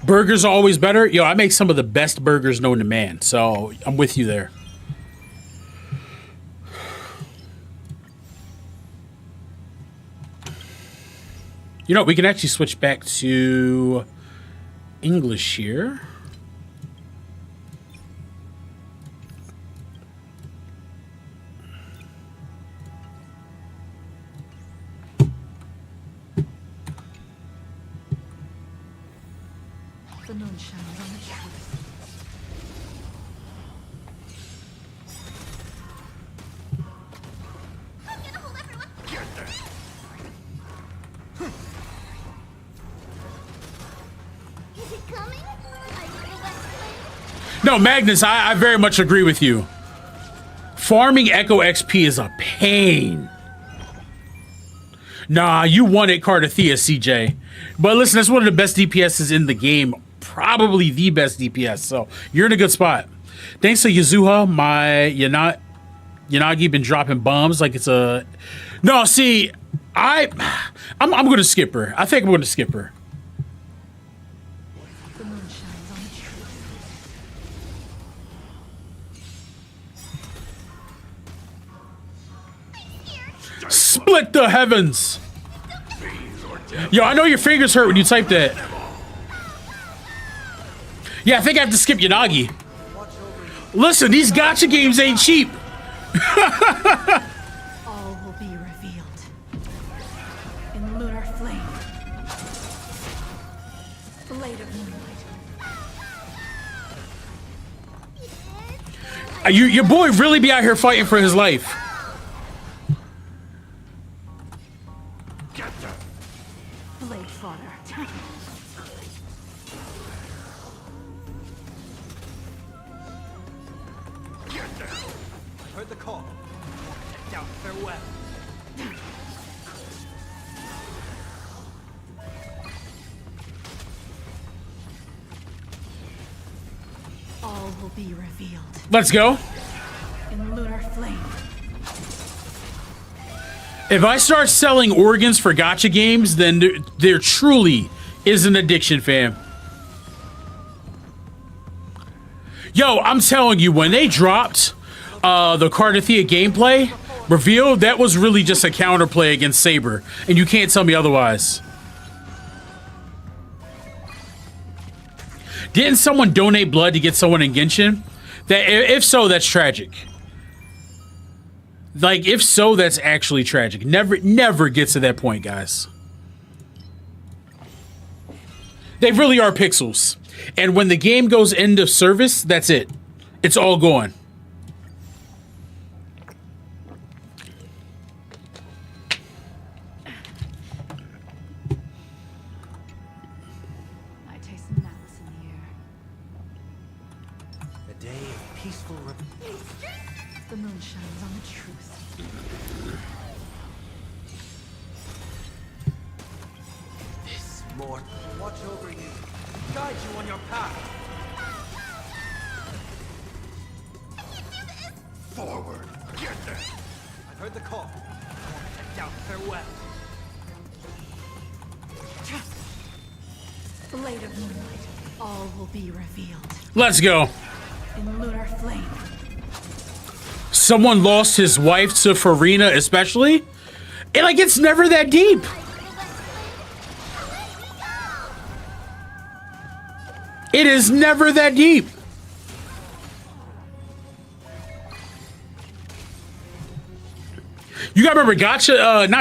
Burgers are always better. Yo, I make some of the best burgers known to man, so I'm with you there. You know, we can actually switch back to English here. The moon shines on the truth. Is it coming? No, Magnus, I very much agree with you. Farming Echo XP is a pain. Nah, you won it, Cardathea, CJ. But listen, that's one of the best DPSs in the game. Probably the best DPS, so you're in a good spot. Thanks to Yazuha, my Yanagi been dropping bombs like it's a... No, see, I'm going to skip her. I think I'm going to skip her. The moon shines on the truth. Split the heavens. Yo, I know your fingers hurt when you type that. Yeah, I think I have to skip Yanagi. Listen, these gacha games ain't cheap. All will be revealed in lunar flame. Blade of moonlight. Your boy really be out here fighting for his life. Blade fodder. Heard the call. Down, farewell. All will be revealed Let's go. in lunar flame. If I start selling organs for gacha games, then there truly is an addiction, fam. Yo, I'm telling you, when they dropped the Cardathea gameplay reveal, that was really just a counterplay against Saber, and you can't tell me otherwise. Didn't someone donate blood to get someone in Genshin? That if so, that's tragic. Like, if so, that's actually tragic. Never gets to that point, guys. They really are pixels. And when the game goes end of service, that's it. It's all gone. I taste malice in the air. A day of peaceful The moon shines on the truth. this more. Watch over you. Guide you on your path. Forward. Get there. I've heard the call. I doubt farewell. Blade of moonlight. All will be revealed. Let's go. In lunar flame. Someone lost his wife to Farina, especially. And like, it's never that deep. It is never that deep. You gotta remember, not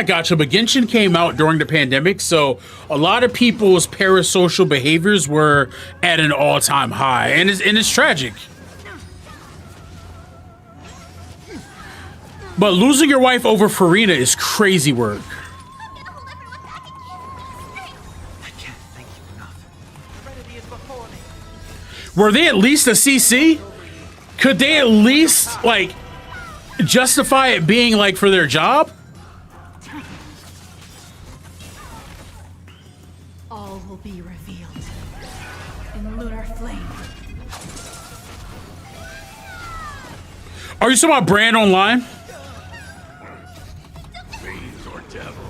Gacha, but Genshin came out during the pandemic, so a lot of people's parasocial behaviors were at an all-time high, and it's tragic. But losing your wife over Farina is crazy work. I can't thank you enough. Serenity is before me. Were they at least a CC? Could they at least, like, justify it being, like, for their job? All will be revealed. In lunar flame. Are you talking about Brand Online? Fiends or devil.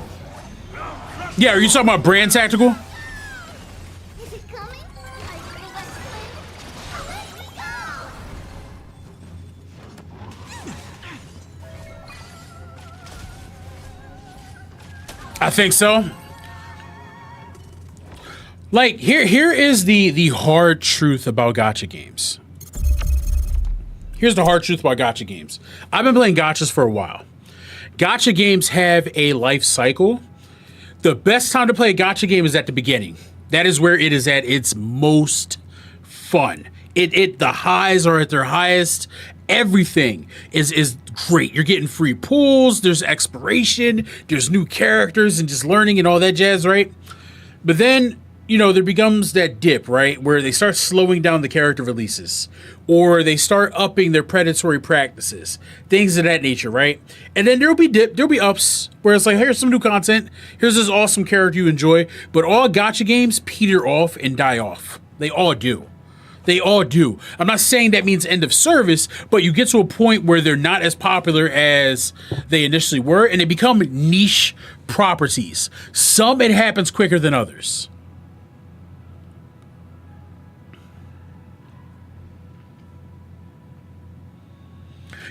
Yeah, are you talking about Brand Tactical? Is it coming? I feel that flame. Let me go! I think so. Like, here is the hard truth about gacha games. Here's the hard truth about gacha games. I've been playing gachas for a while. Gacha games have a life cycle. The best time to play a gacha game is at the beginning. That is where it is at its most fun. The highs are at their highest. Everything is great. You're getting free pools, there's exploration, there's new characters and just learning and all that jazz, right? But then, you know, there becomes that dip, right? Where they start slowing down the character releases, or they start upping their predatory practices, things of that nature, right? And then there'll be ups where it's like, here's some new content, here's this awesome character you enjoy, but all gacha games peter off and die off. They all do. They all do. I'm not saying that means end of service, but you get to a point where they're not as popular as they initially were, and they become niche properties. Some, it happens quicker than others.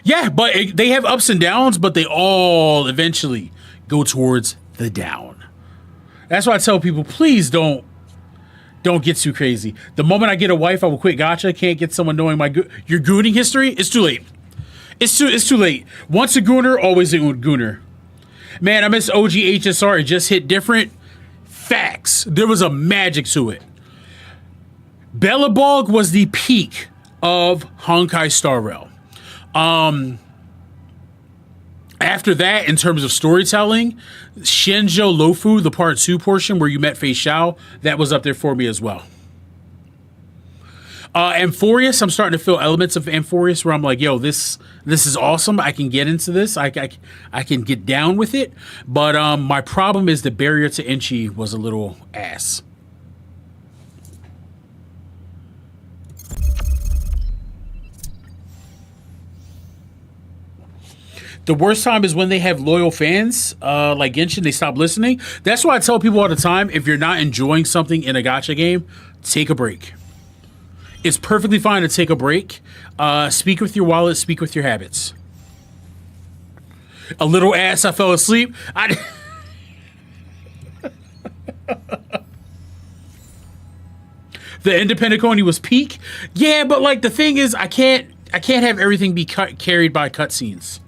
Yeah, but they have ups and downs, but they all eventually go towards the down. That's why I tell people, please don't get too crazy. The moment I get a wife, I will quit gacha. Can't get someone knowing your gooning history. It's too late. It's too late. Once a gooner, always a gooner. Man, I miss OG HSR. It just hit different. Facts. There was a magic to it. Belobog was the peak of Honkai Star Rail. After that, in terms of storytelling, Shinjo Lofu, the part 2 portion where you met Fei Xiao, that was up there for me as well. Amphorius, I'm starting to feel elements of Amphorius where I'm like, yo, this is awesome. I can get into this. I can get down with it. But my problem is the barrier to entry was a little ass. The worst time is when they have loyal fans, like Genshin, they stop listening. That's why I tell people all the time, if you're not enjoying something in a gacha game, take a break. It's perfectly fine to take a break. Speak with your wallet, speak with your habits. A little ass, I fell asleep. The independent Coney was peak. Yeah, but like the thing is, I can't have everything be carried by cutscenes.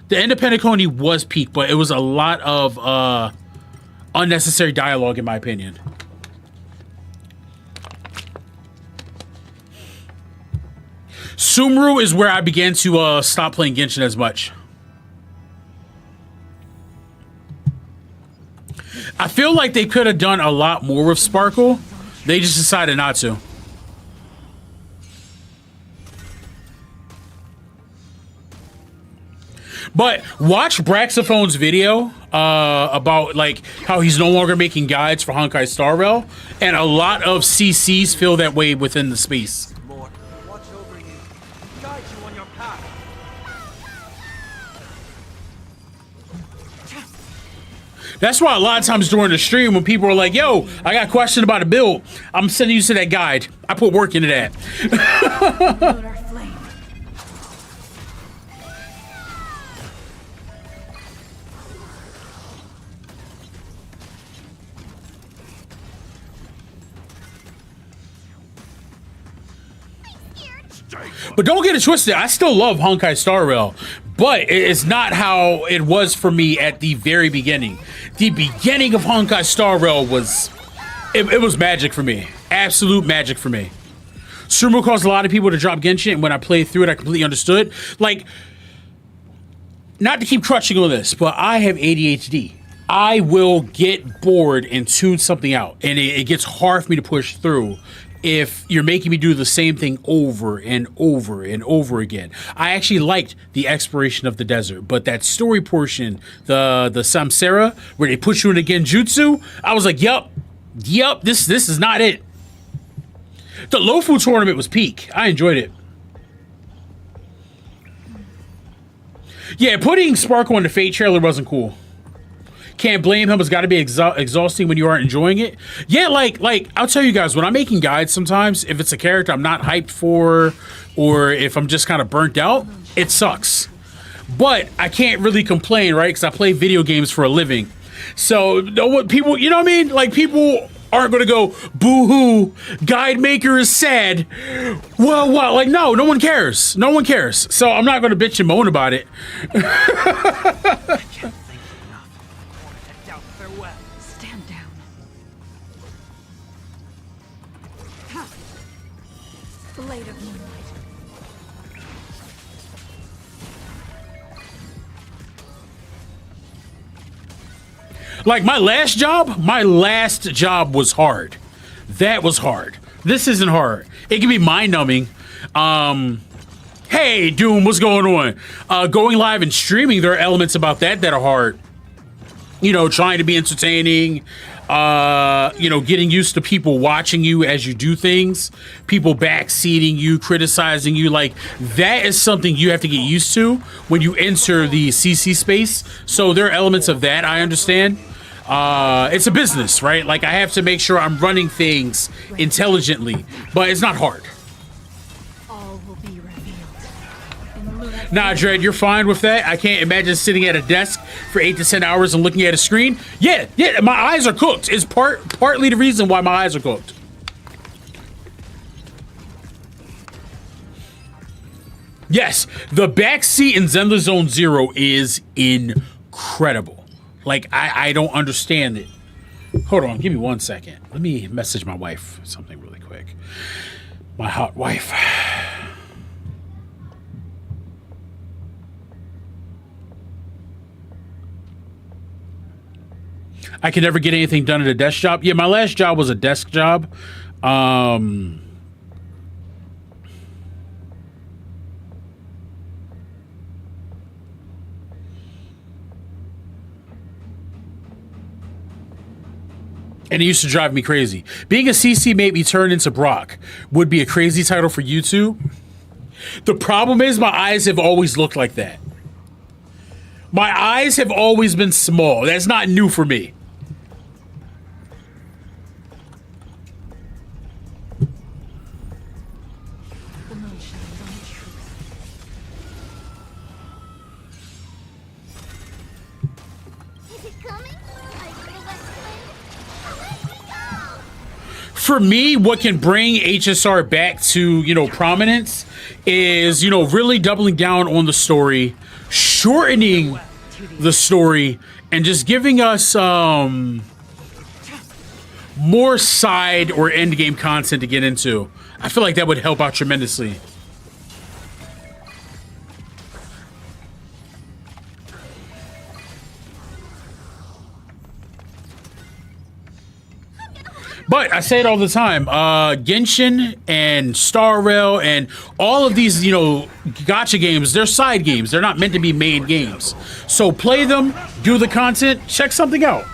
The independent Coney was peak, but it was a lot of unnecessary dialogue, in my opinion. Sumru is where I began to stop playing Genshin as much. I feel like they could have done a lot more with Sparkle. They just decided not to. But watch Braxophone's video about like how he's no longer making guides for Honkai Star Rail, and a lot of CCs feel that way within the space. More. Watch over you. Guide you on your path. That's why a lot of times during the stream when people are like, yo, I got a question about a build, I'm sending you to that guide. I put work into that. Lunar flame. But don't get it twisted. I still love Honkai Star Rail, but it's not how it was for me at the very beginning. The beginning of Honkai Star Rail was, it was magic for me. Absolute magic for me. Sumo caused a lot of people to drop Genshin, and when I played through it, I completely understood. Like, not to keep crutching on this, but I have ADHD. I will get bored and tune something out, and it gets hard for me to push through if you're making me do the same thing over and over and over again. I actually liked the exploration of the desert, but that story portion, the Samsara, where they put you in a Genjutsu, I was like, yup, this is not it. The Lofu tournament was peak. I enjoyed it. Yeah, putting Sparkle in the Fate trailer wasn't cool. Can't blame him. It's got to be exhausting when you aren't enjoying it. Yeah, like I'll tell you guys, when I'm making guides sometimes, if it's a character I'm not hyped for, or if I'm just kind of burnt out, it sucks. But I can't really complain, right? Because I play video games for a living. So, people, you know what I mean? Like, people aren't going to go, boo-hoo, guide maker is sad. Well, what? Like, no one cares. No one cares. So I'm not going to bitch and moan about it. Stand down. Blade of moonlight. Like, my last job was hard. That was hard. This isn't hard. It can be mind-numbing. Hey, Doom, what's going on? Going live and streaming, there are elements about that are hard. You know, trying to be entertaining, you know, getting used to people watching you as you do things, people backseating you, criticizing you. Like, that is something you have to get used to when you enter the CC space. So there are elements of that I understand. It's a business, right? Like, I have to make sure I'm running things intelligently, but it's not hard. All will be revealed. In the lunar Nah, Dredd, you're fine with that. I can't imagine sitting at a desk for 8 to 10 hours and looking at a screen. Yeah, my eyes are cooked. It's partly the reason why my eyes are cooked. Yes, the backseat in Zenless Zone Zero is incredible. Like, I don't understand it. Hold on, give me 1 second. Let me message my wife something really quick. My hot wife. I can never get anything done at a desk job. Yeah, my last job was a desk job. And it used to drive me crazy. Being a CC made me turn into Brock. Would be a crazy title for YouTube. The problem is my eyes have always looked like that. My eyes have always been small. That's not new for me. the moon shines on the truth. Is it coming? I feel that wind. Away we go! for me, what can bring HSR back to, you know, prominence is, you know, really doubling down on the story, shortening the story, and just giving us more side or end game content to get into. I feel like that would help out tremendously. But I say it all the time, Genshin and Star Rail and all of these, you know, gacha games, they're side games. They're not meant to be main games. So play them, do the content, check something out.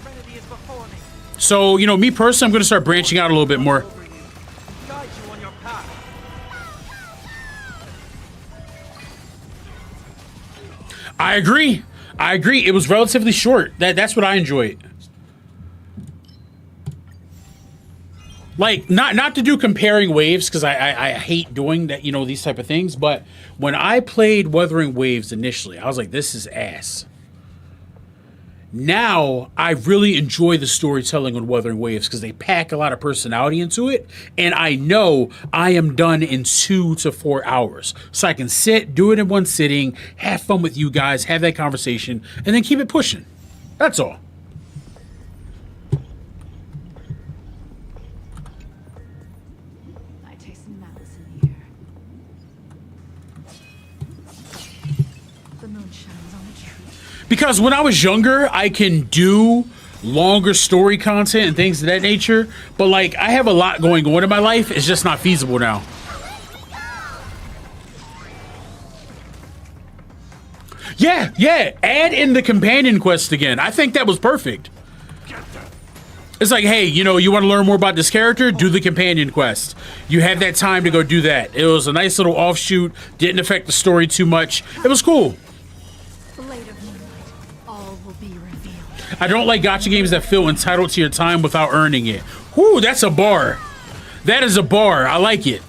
Serenity is before me. So, you know, me personally, I'm going to start branching out a little bit more. Over you. Guide you on your path. I agree. I agree. It was relatively short. That's what I enjoyed. Like, not to do comparing waves, because I hate doing that, you know, these type of things. But when I played Wuthering Waves initially, I was like, this is ass. Now, I really enjoy the storytelling on Wuthering Waves because they pack a lot of personality into it. And I know I am done in 2 to 4 hours. So I can sit, do it in one sitting, have fun with you guys, have that conversation, and then keep it pushing. That's all. I taste malice in the air. The moon shines on the tree. Because when I was younger, I can do longer story content and things of that nature. But, like, I have a lot going on in my life. It's just not feasible now. Yeah. Add in the companion quest again. I think that was perfect. It's like, hey, you know, you want to learn more about this character? Do the companion quest. You have that time to go do that. It was a nice little offshoot. Didn't affect the story too much. It was cool. Blade of moonlight, all will be revealed. I don't like gacha games that feel entitled to your time without earning it. Whoo, that's a bar. That is a bar. I like it.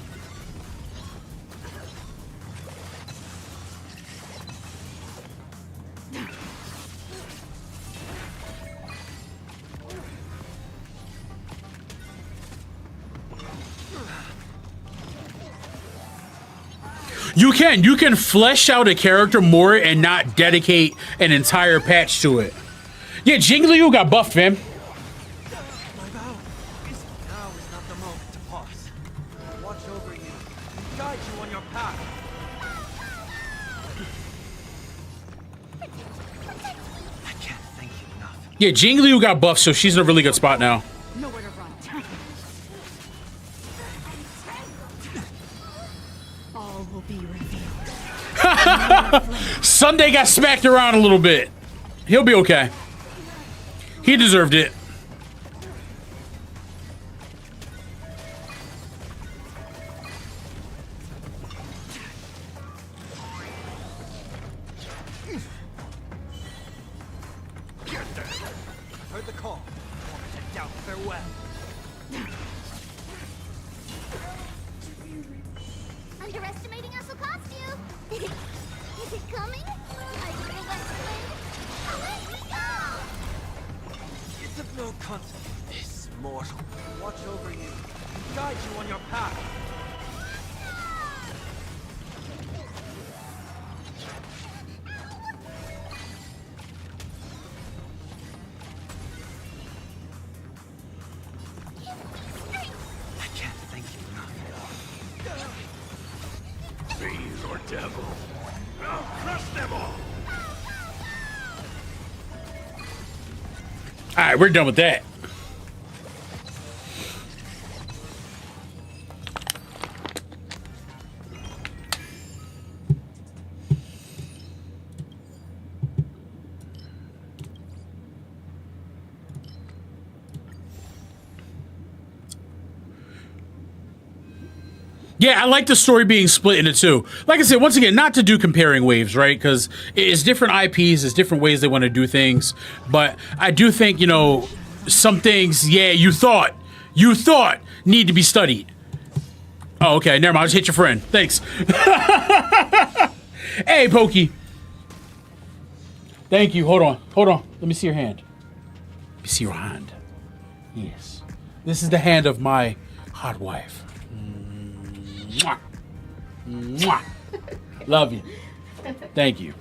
You can flesh out a character more and not dedicate an entire patch to it. Yeah, Jingliu got buffed, fam. My vow is now is not the moment to pause. Watch over you. Guide you on your path. I can't thank you enough. Yeah, Jingliu got buffed, so she's in a really good spot now. Nowhere to run. All will be revealed. Sunday got smacked around a little bit. He'll be okay. He deserved it. Heard the call. Want me to doubt farewell. Underestimating us will cost you. Is it coming? I little West Wind. Away we go! It's of no consequence. This mortal. Watch over you. Guide you on your path. I can't thank you enough. Fiend or devil, I'll crush them all. All right, we're done with that. Yeah, I like the story being split into two. Like I said, once again, not to do comparing waves, right? Because it's different IPs, it's different ways they want to do things. But I do think, you know, some things, yeah, you thought need to be studied. Oh, okay, never mind. I just hit your friend. Thanks. Hey, Pokey. Thank you. Hold on. Let me see your hand. Let me see your hand. Yes. This is the hand of my hot wife. Mwah. Mwah. Love you. Thank you.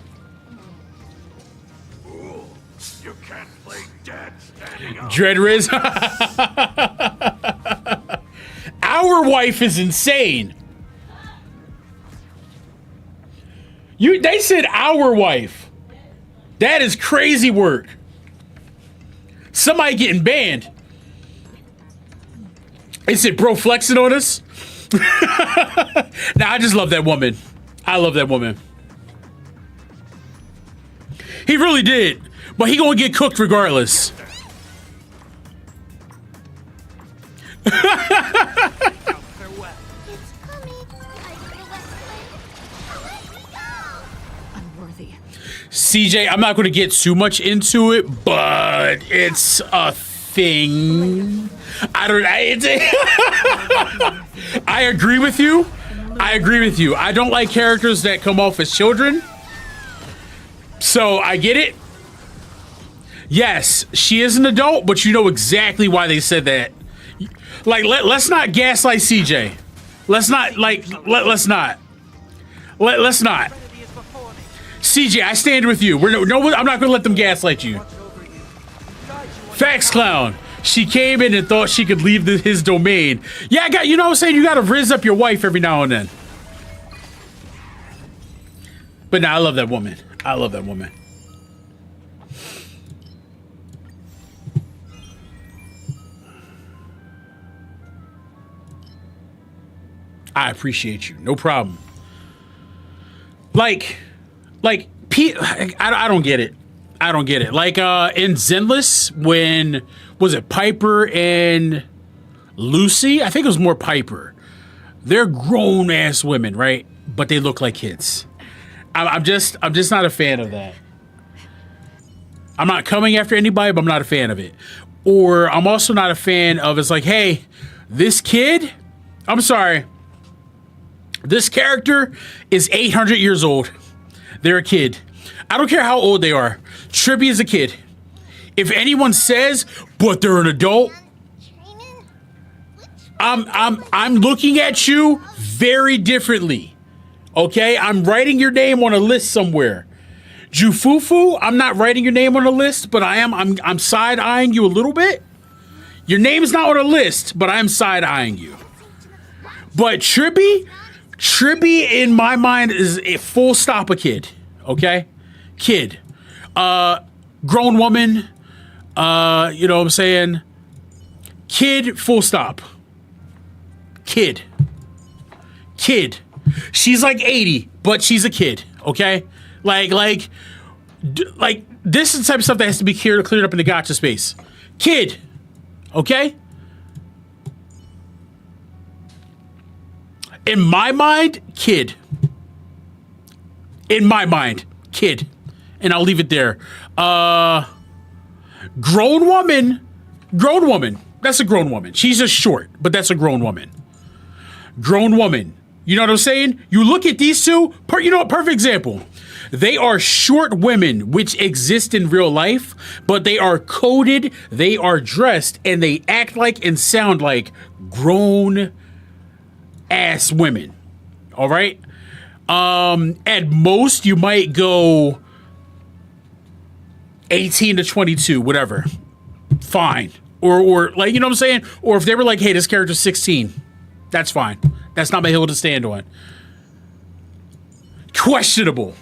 You can't play dead standing up. Dreadriz. Our wife is insane. They said our wife. That is crazy work. Somebody getting banned. They said bro flexing on us. Nah, I just love that woman. I love that woman. He really did. But he gonna get cooked regardless. It's coming. I feel West Wind. Let me go. Unworthy. CJ, I'm not gonna get too much into it, but it's a thing. I agree with you. I agree with you. I don't like characters that come off as children. So I get it. Yes, she is an adult, but you know exactly why they said that. Like, let's not gaslight CJ. Let's not, let's not. Let's not. Trinity is before me. CJ, I stand with you. I'm not gonna let them gaslight you. Watch over you. Guide you on Facts, clown. She came in and thought she could leave his domain. Yeah, you know what I'm saying? You gotta rizz up your wife every now and then. But nah, I love that woman. I love that woman. I appreciate you. No problem. I don't get it. I don't get it. Like in Zenless, when was it Piper and Lucy? I think it was more Piper. They're grown ass women, right? But they look like kids. I'm just not a fan of that. I'm not coming after anybody, but I'm not a fan of it. Or I'm also not a fan of it's like, hey, this kid, I'm sorry, this character is 800 years old. They're a kid. I don't care how old they are. Trippy is a kid. If anyone says, but they're an adult, Training? I'm looking at you very differently. Okay? I'm writing your name on a list somewhere. Jufufu, I'm not writing your name on a list, but I'm side-eyeing you a little bit. Your name's not on a list, but I'm side-eyeing you. But Trippy in my mind is a full stop a kid. Okay? Kid. Grown woman. You know what I'm saying? Kid, full stop. Kid. She's like 80, but she's a kid, okay? Like this is the type of stuff that has to be cleared up in the gotcha space. Kid, okay? In my mind, kid. In my mind, kid. And I'll leave it there. Grown woman. That's a grown woman. She's just short, but that's a grown woman. Grown woman. You know what I'm saying? You look at these two, you know, a perfect example. They are short women which exist in real life, but they are coded, they are dressed, and they act like and sound like grown ass women. All right? At most, you might go 18 to 22, whatever. Fine. Or like, you know what I'm saying? Or if they were like, hey, this character's 16, that's fine. That's not my hill to stand on. Questionable.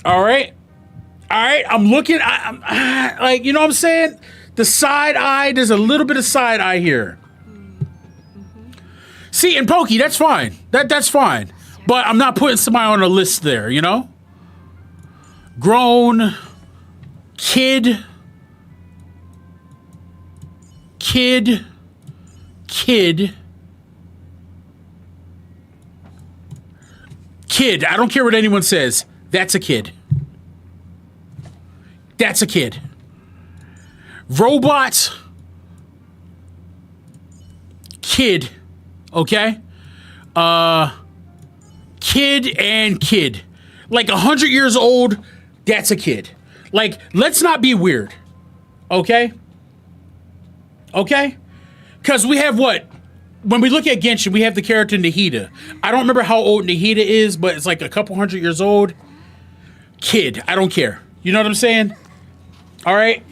All right. I'm looking. I'm like, you know what I'm saying? The side eye. There's a little bit of side eye here. See, and Pokey, that's fine. That's fine. But I'm not putting somebody on a list there. You know. Grown. Kid. I don't care what anyone says. That's a kid. Robot. Kid. Okay? Kid and kid. Like 100 years old, that's a kid. Like, let's not be weird. Okay? Okay? Because we have what? When we look at Genshin, we have the character Nahida. I don't remember how old Nahida is, but it's like a couple hundred years old. Kid. I don't care. You know what I'm saying? All right?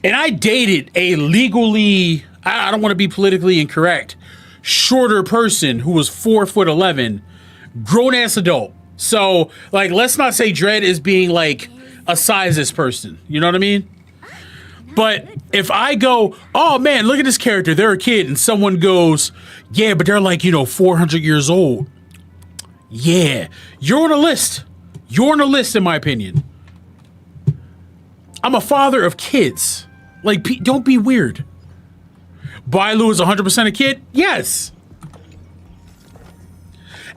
And I dated a legally, I don't want to be politically incorrect, shorter person who was 4'11", grown-ass adult. So, like, let's not say Dredd is being, like, a sizes person. You know what I mean? But if I go, oh, man, look at this character. They're a kid. And someone goes, yeah, but they're, like, 400 years old. Yeah. You're on a list. You're on a list, in my opinion. I'm a father of kids. Like, don't be weird. Bailu is 100% a kid? Yes.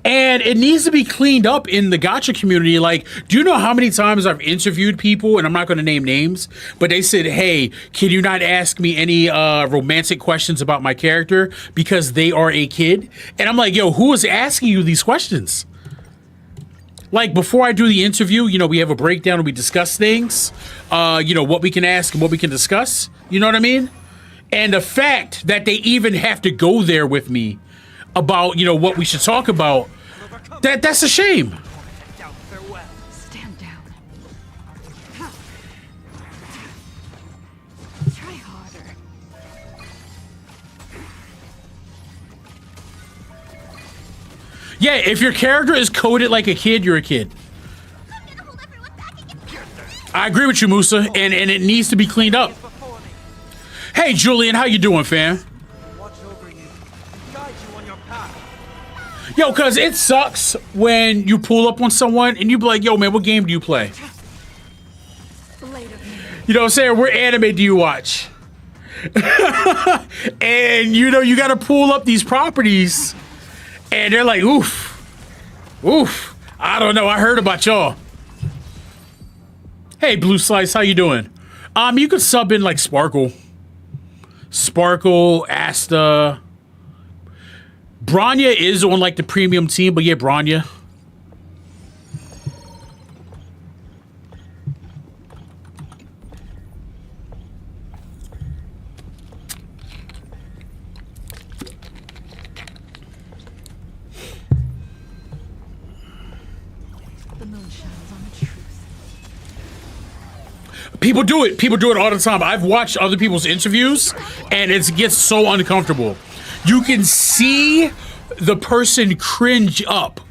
And it needs to be cleaned up in the gacha community. Like, do you know how many times I've interviewed people, and I'm not going to name names, but they said, hey, can you not ask me any romantic questions about my character because they are a kid? And I'm like, yo, who is asking you these questions? Like, before I do the interview, we have a breakdown and we discuss things, what we can ask and what we can discuss. You know what I mean? And the fact that they even have to go there with me about, what we should talk about, that's a shame. Stand down. Try harder. Yeah, if your character is coded like a kid, you're a kid. I'm gonna hold everyone back against I agree with you, Musa, and it needs to be cleaned up. Before me. Hey, Julian, how you doing, fam? Watch over you and guide you on your path. Yo, cause it sucks when you pull up on someone and you be like, yo, man, what game do you play? Blade of me. You know what I'm saying? What anime do you watch? And, you gotta pull up these properties and they're like, oof, I don't know, I heard about y'all. Hey, Blue Slice, how you doing? You could sub in like Sparkle, Asta. Branya is on like the premium team, but yeah, Branya. The moon shines on the truth. People do it all the time. I've watched other people's interviews and it gets so uncomfortable. You can see the person cringe up.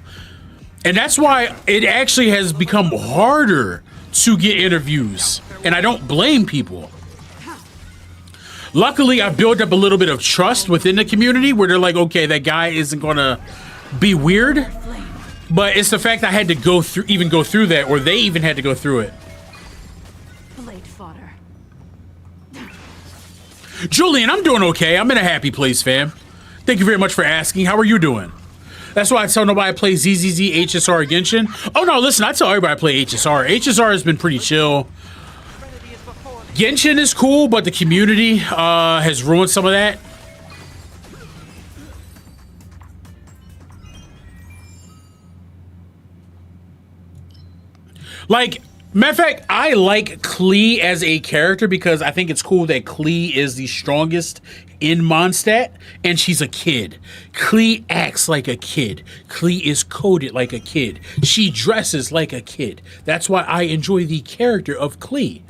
And that's why it actually has become harder to get interviews. And I don't blame people. Luckily, I've built up a little bit of trust within the community where they're like, okay, that guy isn't gonna be weird. But it's the fact I had to go through that, or they even had to go through it. Blade fodder. Julian, I'm doing okay. I'm in a happy place, fam. Thank you very much for asking. How are you doing? That's why I tell nobody I play ZZZ, HSR, Genshin. Oh, no, listen, I tell everybody I play HSR. HSR has been pretty chill. Genshin is cool, but the community has ruined some of that. Like, matter of fact, I like Klee as a character because I think it's cool that Klee is the strongest in Mondstadt, and she's a kid. Klee acts like a kid. Klee is coded like a kid. She dresses like a kid. That's why I enjoy the character of Klee.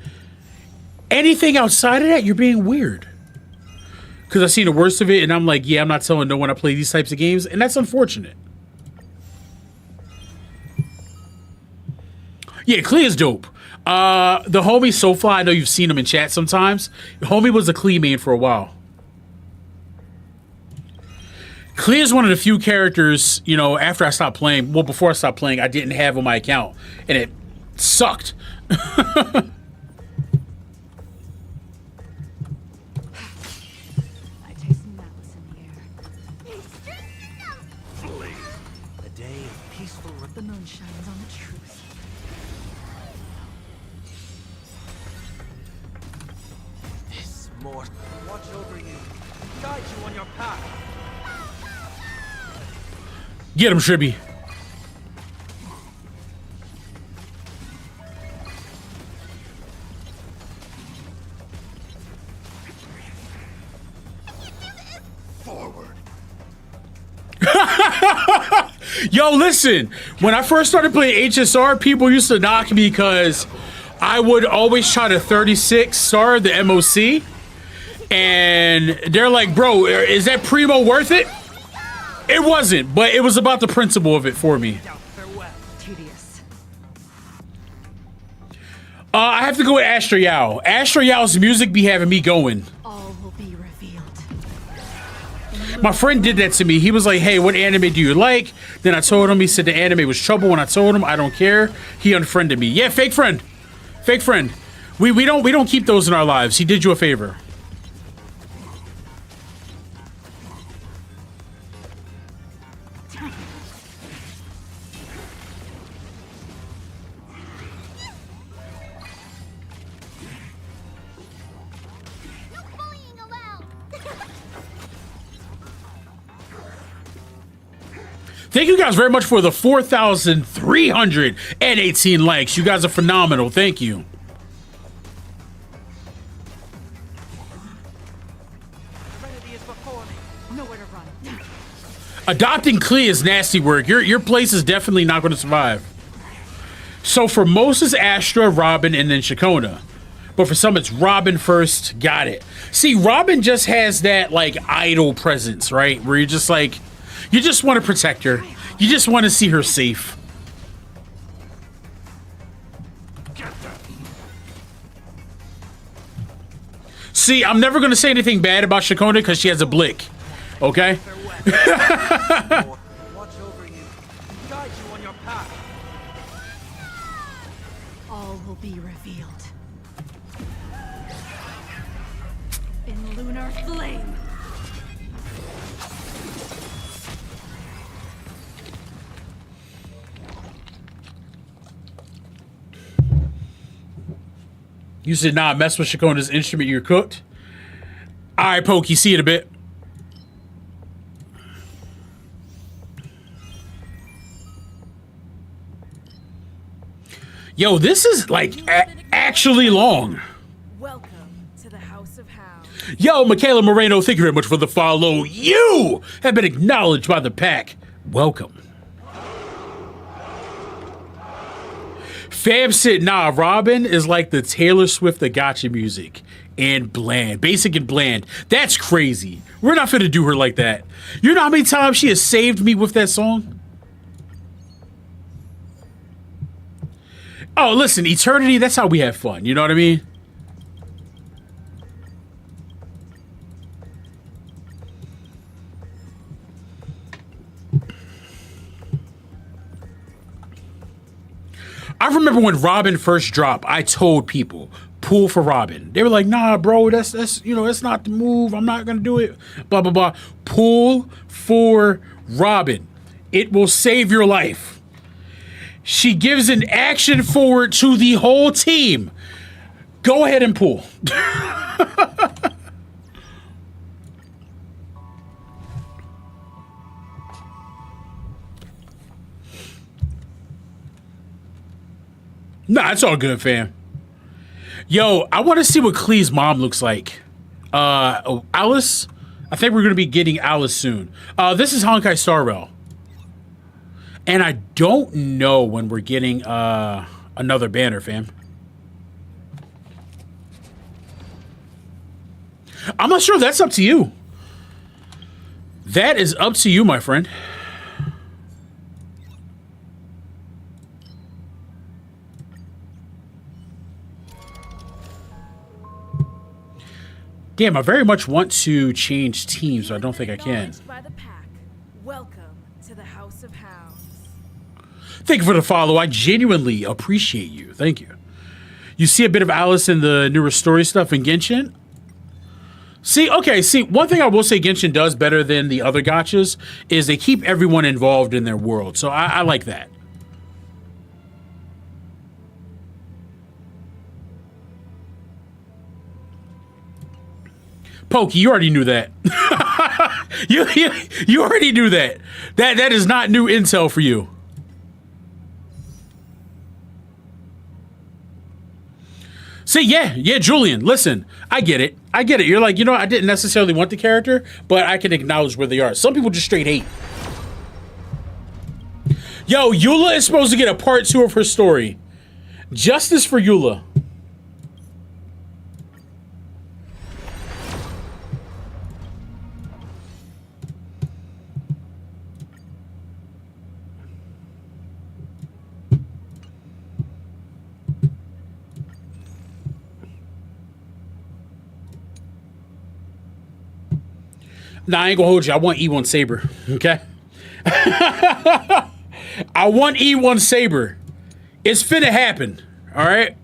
Anything outside of that, you're being weird. Because I've seen the worst of it, and I'm like, yeah, I'm not telling no one I play these types of games, and that's unfortunate. Yeah, Klee is dope. The homie Sofly, I know you've seen him in chat sometimes. The homie was a Klee main for a while. Klee is one of the few characters, after I stopped playing, well, before I stopped playing, I didn't have on my account, and it sucked. I taste malice in the air. A day of peaceful The moon shines on the truth. this more. Watch over you and guide you on your path. Get him, Shibby. Yo, listen. When I first started playing HSR, people used to knock me because I would always try to 36 star the MOC. And they're like, bro, is that Primo worth it? It wasn't, but it was about the principle of it for me. Tedious. I have to go with Astral Yao. Astral Yao's music be having me going. All will be revealed. My friend did that to me. He was like, hey, what anime do you like? Then I told him, he said the anime was trouble. When I told him I don't care, he unfriended me. Yeah, fake friend. Fake friend. We don't keep those in our lives. He did you a favor. No bullying allowed. Thank you guys very much for the 4,318 likes. You guys are phenomenal. Thank you. Serenity is before me. Nowhere to run. Adopting Klee is nasty work. Your place is definitely not going to survive. So for most it's Astra, Robin, and then Shakona. But for some it's Robin first. Got it. See, Robin just has that like idol presence, right? Where you're just like, you just want to protect her. You just want to see her safe. See, I'm never going to say anything bad about Shakona because she has a blick. Okay? Watch over you. Guide you on your path. All will be revealed. In lunar flame. You said, nah, mess with Shakona's instrument, you're cooked. All right, Pokey, see you in a bit. Yo, this is like actually long. Welcome to the House of Hound. Yo, Michaela Moreno, thank you very much for the follow. You have been acknowledged by the pack. Welcome. Fam said, nah, Robin is like the Taylor Swift of gotcha music. And bland. Basic and bland. That's crazy. We're not finna do her like that. You know how many times she has saved me with that song? Oh, listen, Eternity, that's how we have fun. You know what I mean? I remember when Robin first dropped, I told people, pull for Robin. They were like, nah, bro, that's you know, that's not the move. I'm not gonna do it. Blah, blah, blah. Pull for Robin. It will save your life. She gives an action forward to the whole team. Go ahead and pull. Nah, it's all good, fam. Yo, I want to see what Klee's mom looks like. Alice? I think we're going to be getting Alice soon. This is Honkai Star Rail. And I don't know when we're getting another banner, fam. I'm not sure. That's up to you. That is up to you, my friend. Damn, I very much want to change teams, but I don't think I can. Acknowledged by the pack. Welcome to the House of Hounds. Thank you for the follow. I genuinely appreciate you. Thank you. You see a bit of Alice in the newer story stuff in Genshin? See, okay, see, one thing I will say Genshin does better than the other gachas is they keep everyone involved in their world. So I like that. Pokey, you already knew that. you already knew that. That is not new intel for you. See, yeah, Julian, listen, I get it. You're like, you know, I didn't necessarily want the character, but I can acknowledge where they are. Some people just straight hate. Yo, Eula is supposed to get a part 2 of her story. Justice for Eula. Nah, I ain't gonna hold you. I want E1 Saber. Okay? I want E1 Saber. It's finna happen. All right?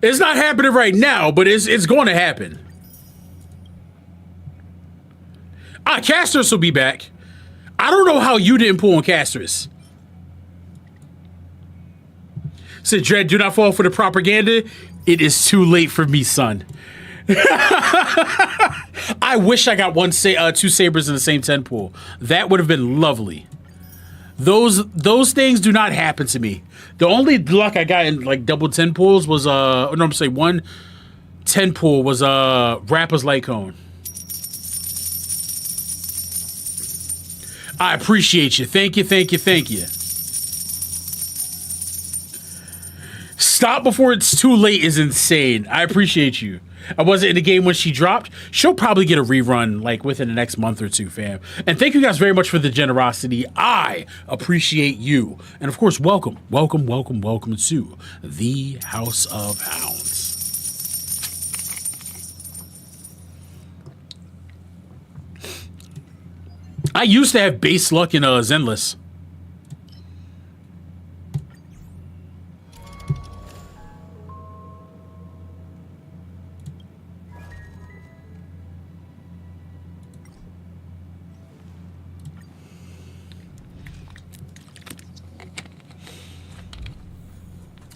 It's not happening right now, but it's going to happen. Castrus will be back. I don't know how you didn't pull on Castrus. Said, Dredd, do not fall for the propaganda. It is too late for me, son. I wish I got two sabers in the same 10 pool. That would have been lovely. Those things do not happen to me. The only luck I got in like double 10 pools was one 10 pool was Rapper's Light Cone. I appreciate you. Thank you, thank you, thank you. Stop before it's too late is insane. I appreciate you. I wasn't in the game when she dropped. She'll probably get a rerun like within the next month or two, fam. And thank you guys very much for the generosity. I appreciate you. And of course, welcome to the House of Hounds. I used to have base luck in Zenless.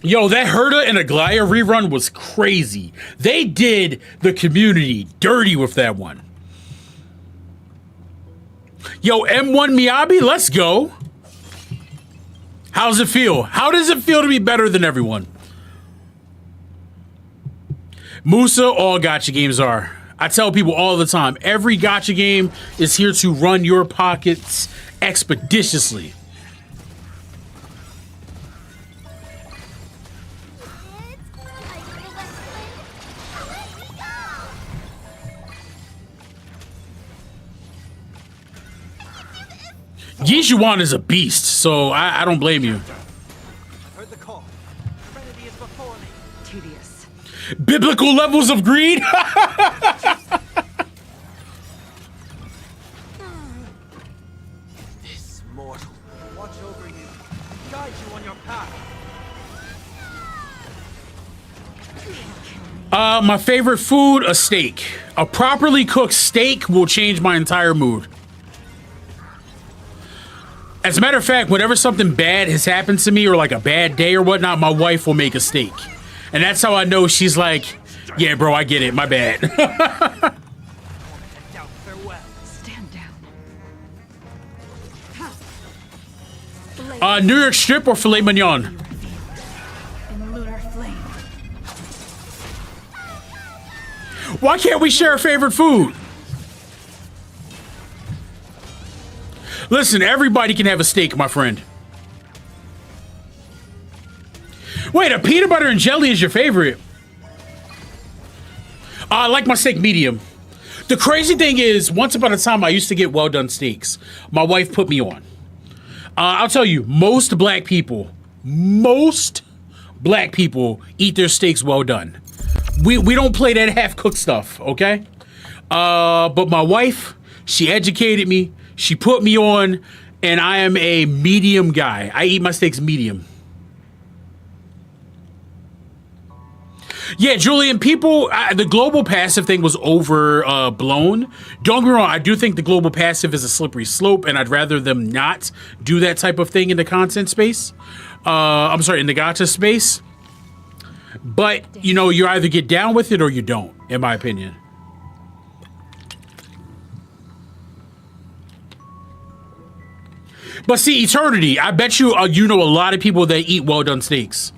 Yo, that Herta and Aglaya rerun was crazy. They did the community dirty with that one. Yo, M1 Miyabi, let's go. How's it feel? How does it feel to be better than everyone? Musa, all gacha games are. I tell people all the time, every gacha game is here to run your pockets expeditiously. Yijuan is a beast, so I don't blame you. Heard the call. Trinity is before me. Tedious. Biblical levels of greed? This mortal will watch over you and guide you on your path. My favorite food, a steak. A properly cooked steak will change my entire mood. As a matter of fact, whenever something bad has happened to me or like a bad day or whatnot, my wife will make a steak. And that's how I know she's like, yeah, bro, I get it. My bad. Stand down. New York strip or filet mignon? In lunar flame. Why can't we share a favorite food? Listen, everybody can have a steak, my friend. Wait, a peanut butter and jelly is your favorite? I like my steak medium. The crazy thing is, once upon a time, I used to get well-done steaks. My wife put me on. I'll tell you, most black people eat their steaks well done. We don't play that half-cooked stuff, okay? But my wife, she educated me. She put me on, and I am a medium guy. I eat my steaks medium. Yeah, Julian, the global passive thing was overblown. Don't get me wrong, I do think the global passive is a slippery slope, and I'd rather them not do that type of thing in the content space. I'm sorry, in the gacha space. But, you know, you either get down with it or you don't, in my opinion. But see, Eternity, I bet you you know a lot of people that eat well-done steaks.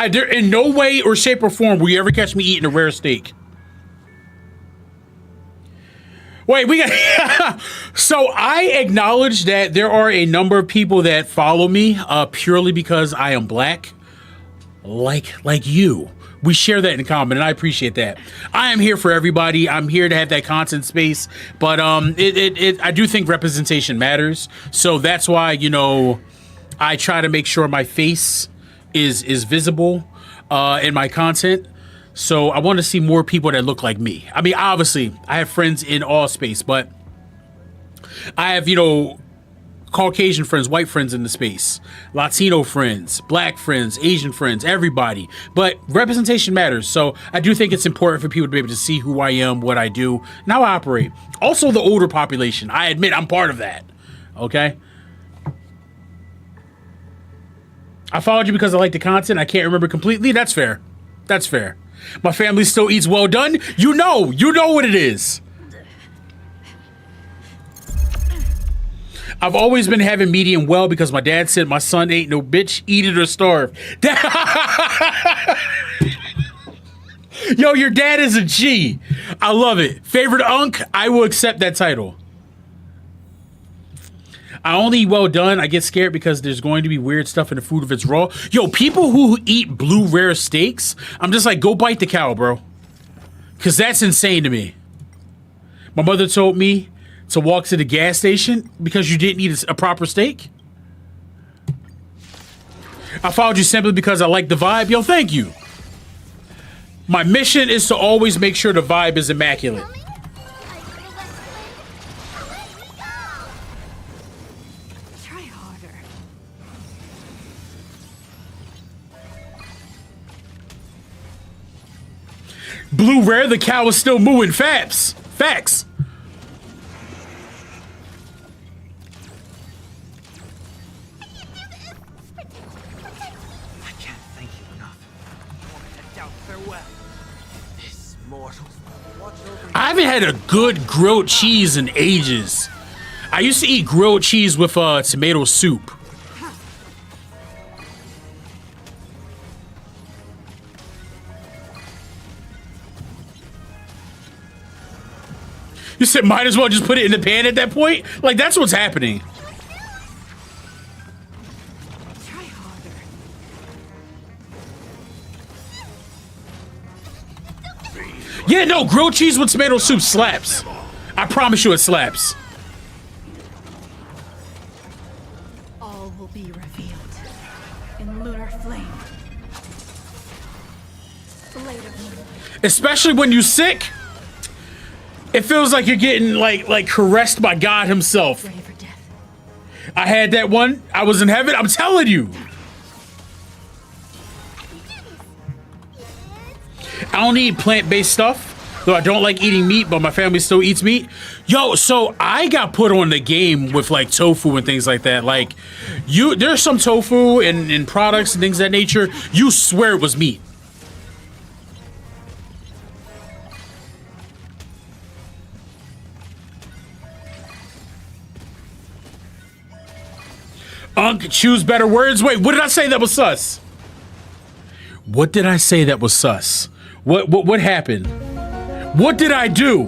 There, in no way or shape or form will you ever catch me eating a rare steak. Wait, we got. So I acknowledge that there are a number of people that follow me purely because I am black, like you. We share that in common, and I appreciate that. I am here for everybody. I'm here to have that content space, but I do think representation matters. So that's why, you know, I try to make sure my face is visible in my content. So I want to see more people that look like me. I mean, obviously, I have friends in all space, but I have, you know, Caucasian friends, white friends in the space, Latino friends, black friends, Asian friends, everybody. But representation matters. So I do think it's important for people to be able to see who I am, what I do, and how I operate. Also, the older population. I admit I'm part of that. Okay? I followed you because I like the content. I can't remember completely. That's fair. That's fair. My family still eats well done. You know what it is. I've always been having medium well because my dad said my son ain't no bitch, eat it or starve. Yo, your dad is a G. I love it. Favorite unk? I will accept that title. I only eat well done. I get scared because there's going to be weird stuff in the food if it's raw. Yo, people who eat blue rare steaks, I'm just like, go bite the cow, bro. Because that's insane to me. My mother told me to walk to the gas station because you didn't eat a proper steak. I followed you simply because I like the vibe. Yo, thank you. My mission is to always make sure the vibe is immaculate. Try harder. Blue rare, the cow is still mooing. Facts. I can't thank you enough. I want to head down farewell. This mortal. Watch over you. I haven't had a good grilled cheese in ages. I used to eat grilled cheese with tomato soup. You said might as well just put it in the pan at that point? Like, that's what's happening. Try harder. Yeah, no, grilled cheese with tomato soup slaps. I promise you it slaps. All will be revealed in lunar flame. Blade of moon. Especially when you're sick. It feels like you're getting like caressed by God himself. Ready for death. I had that one. I was in heaven. I'm telling you. I don't eat plant-based stuff, though I don't like eating meat, but my family still eats meat. Yo, so I got put on the game with like tofu and things like that. Like, there's some tofu and products and things of that nature. You swear it was meat. Unk, choose better words. Wait, what did I say that was sus? What did I say that was sus? What happened? What did I do?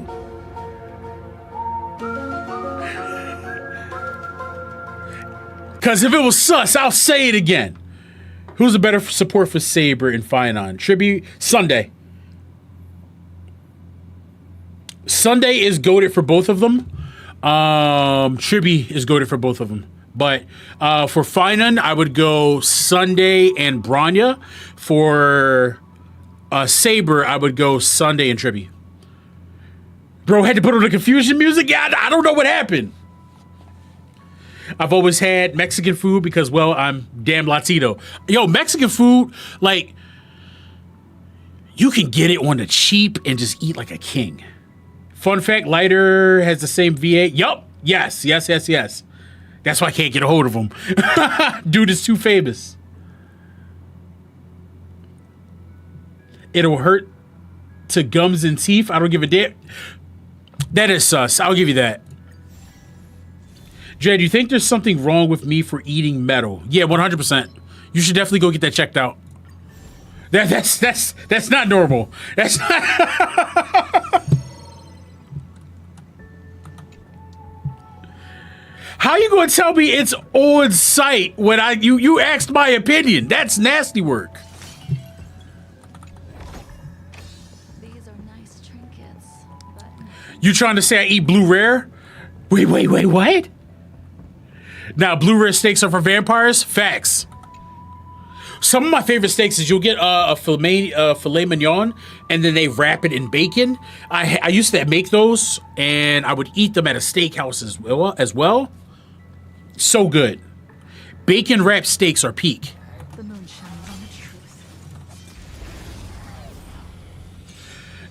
Because if it was sus, I'll say it again. Who's a better support for Saber and Finon? Tribute Sunday. Sunday is goated for both of them. Tribi is goated for both of them. But for Finon, I would go Sunday and Branya. For Saber, I would go Sunday and Tribi. Bro, had to put on the confusion music? Yeah, I don't know what happened. I've always had Mexican food because, well, I'm damn Latino. Yo, Mexican food, like, you can get it on the cheap and just eat like a king. Fun fact, Lighter has the same V8. Yup. Yes. That's why I can't get a hold of him. Dude is too famous. It'll hurt to gums and teeth. I don't give a damn. That is sus. I'll give you that. Jay, do you think there's something wrong with me for eating metal? Yeah, 100%. You should definitely go get that checked out. That's not normal. That's not. How you gonna tell me it's on site when you asked my opinion? That's nasty work. These are nice trinkets, but You trying to say I eat blue rare? Wait, what? Now blue rare steaks are for vampires? Facts. Some of my favorite steaks is you'll get a filet mignon, and then they wrap it in bacon. I used to make those, and I would eat them at a steakhouse as well. So good. Bacon wrapped steaks are peak. the moon shines on the truth.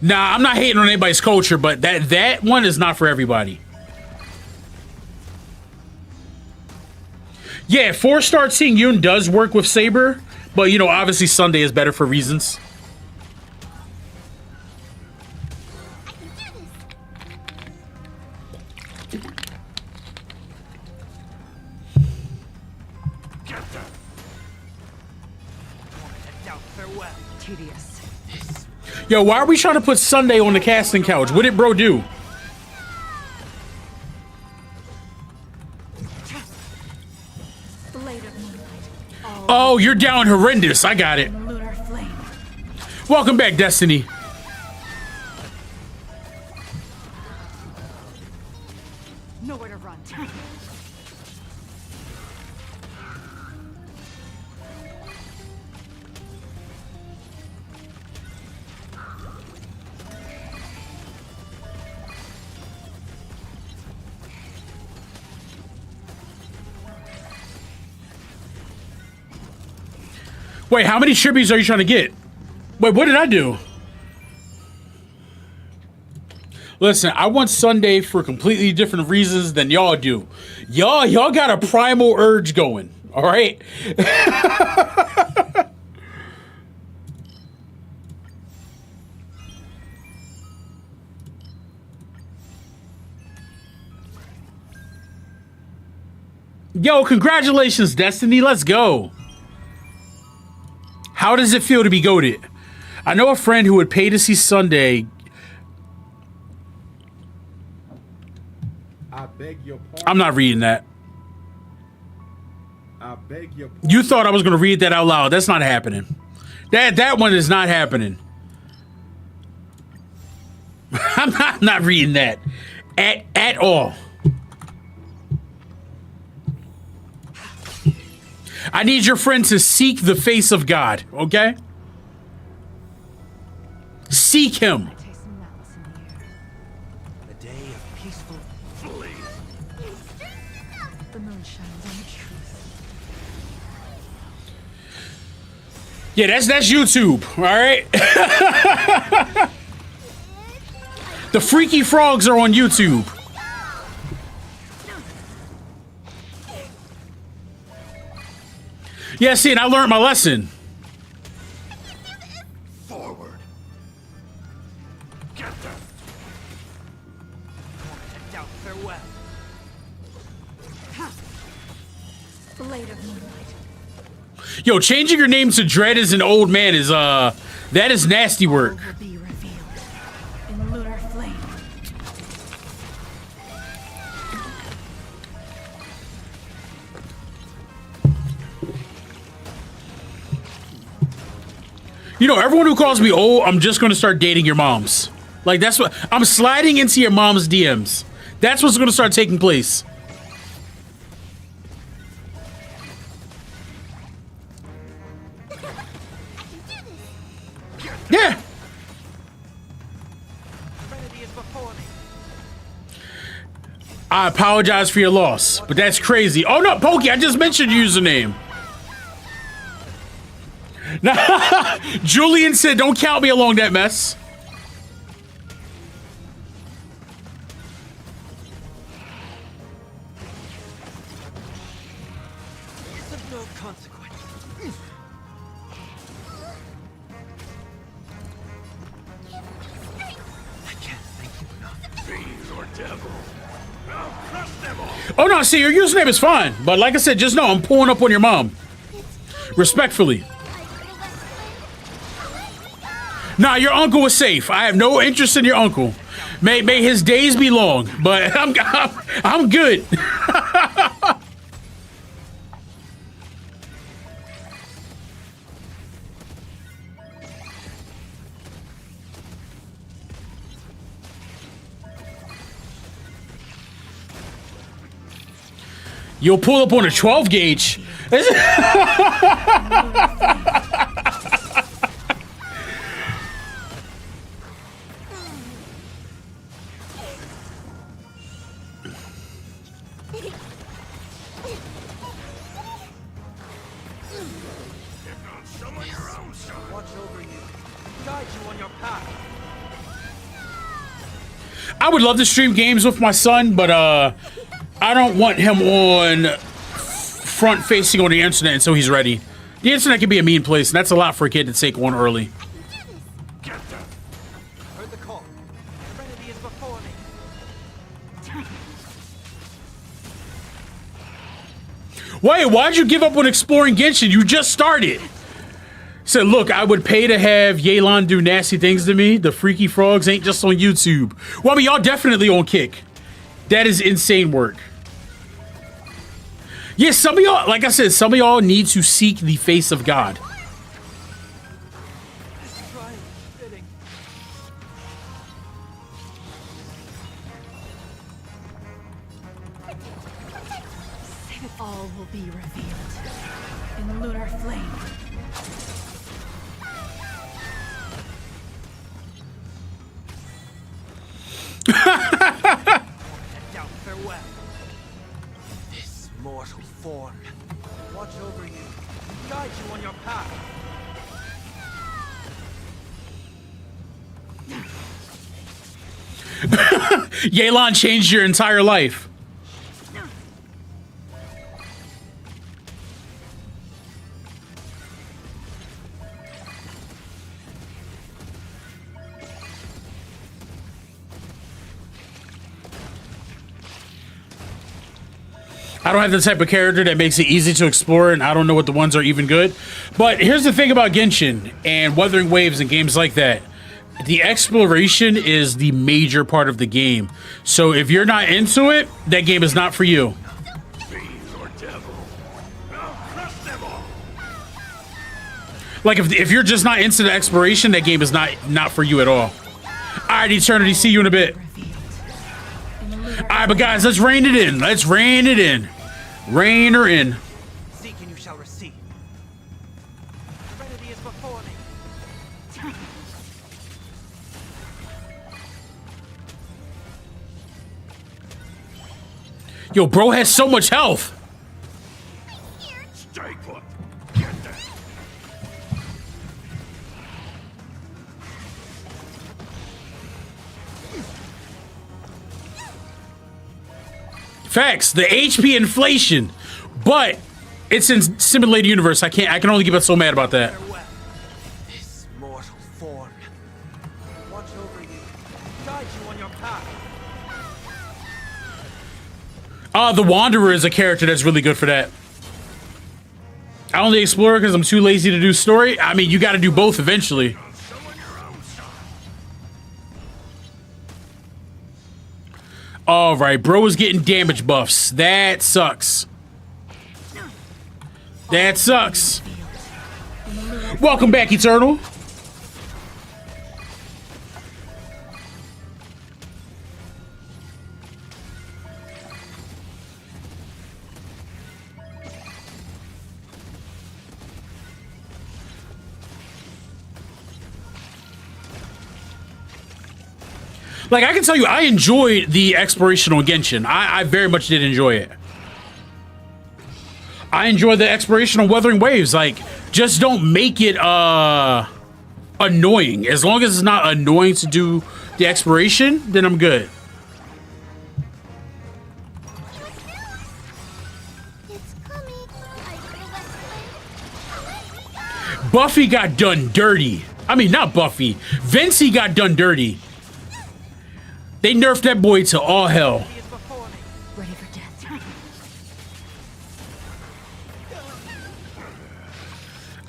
Nah, I'm not hating on anybody's culture, but that one is not for everybody. Yeah, 4-star Seeing Yun does work with Saber, but you know, obviously Sunday is better for reasons. Tedious. Yo, why are we trying to put Sunday on the casting couch? What did bro do? Blade of moonlight. Oh, you're down horrendous. I got it. In lunar flame. Welcome back, Destiny. Nowhere to run. Wait, how many tributes are you trying to get? Wait, what did I do? Listen, I want Sunday for completely different reasons than y'all do. Y'all got a primal urge going, all right? Yo, congratulations, Destiny. Let's go. How does it feel to be goated? I know a friend who would pay to see Sunday. I beg your pardon. I'm not reading that. I beg your pardon. You thought I was going to read that out loud. That's not happening. That one is not happening. I'm not reading that at all. I need your friend to seek the face of God, okay? Seek him. Taste some malice in the air. A day of peaceful flee. The moon shines on the truth. Yeah, that's YouTube, all right? The Freaky Frogs are on YouTube. Yeah, see, and I learned my lesson. Forward. Get them. Head out. Farewell. Blade of moonlight. Yo, changing your name to Dread as an old man is, that is nasty work. Will be revealed. In lunar flame. You know, everyone who calls me old, I'm just gonna start dating your moms. Like, that's what, I'm sliding into your mom's DMs. That's what's gonna start taking place. Yeah. Serenity is before me. I apologize for your loss, but that's crazy. Oh no, Pokey, I just mentioned your username. Nah, Julian said, don't count me along that mess. It's of no consequence. I can't thank you enough. Fiends or devil. I'll crush them all. Oh no, see, your username is fine, but like I said, just know I'm pulling up on your mom. Respectfully. Nah, your uncle was safe. I have no interest in your uncle. May his days be long, but I'm good. You'll pull up on a 12 gauge. Watch over you. Guide you on your path. I would love to stream games with my son, but I don't want him on front facing on the internet until he's ready. The internet can be a mean place, and that's a lot for a kid to take on early. Heard the call. Serenity is before me. Wait, why'd you give up on exploring Genshin? You just started. Said, look, I would pay to have Yelan do nasty things to me. The freaky frogs ain't just on YouTube. Well, I mean, y'all definitely on Kick. That is insane work. Yeah, some of y'all, like I said, some of y'all need to seek the face of God. This trial is fitting. All will be revealed in the lunar flame. Doubt farewell. This mortal form. Watch over you. Guide you on your path. Yelan changed your entire life. I don't have the type of character that makes it easy to explore, and I don't know what the ones are even good. But here's the thing about Genshin and Wuthering Waves and games like that. The exploration is the major part of the game. So if you're not into it, that game is not for you. Like if you're just not into the exploration, that game is not for you at all. All right, Eternity, see you in a bit. All right, but guys, let's rein it in. Let's rein it in. Rein her in. Seek and you shall receive. Serenity is before me. Yo, bro has so much health. Stay put. Get that. Facts. The HP inflation, but it's in simulated universe. I can only get so mad about that. Farewell. This mortal form. Watch over you. Guide you on your path. The Wanderer is a character that's really good for that. I only explore because I'm too lazy to do story. I mean, you got to do both eventually. All right, bro is getting damage buffs. That sucks. That sucks. Welcome back, Eternal. Like, I can tell you, I enjoyed the exploration on Genshin. I very much did enjoy it. I enjoyed the exploration on Wuthering Waves. Like, just don't make it annoying. As long as it's not annoying to do the exploration, then I'm good. It's coming. I will Buffy got done dirty. I mean, not Buffy. Vincey got done dirty. They nerfed that boy to all hell. He is before me. Ready for death.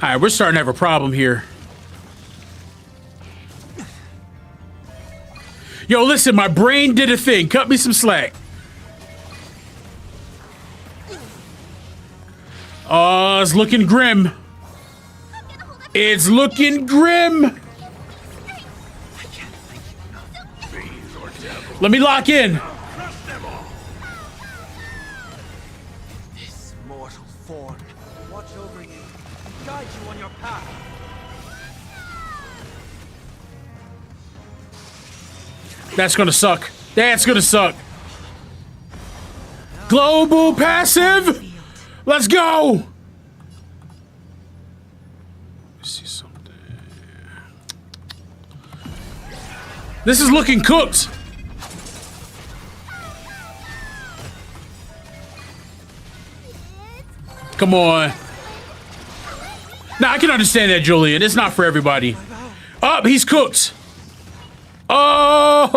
All right, we're starting to have a problem here. Yo, listen, my brain did a thing. Cut me some slack. Oh, it's looking grim. It's looking grim. Let me lock in. This mortal form will watch over you and guide you on your path. That's gonna suck. That's gonna suck. Global passive. Let's go. Let's see something. This is looking cooked. Come on. Now I can understand that, Julian. It's not for everybody. Up, he's cooked. Oh.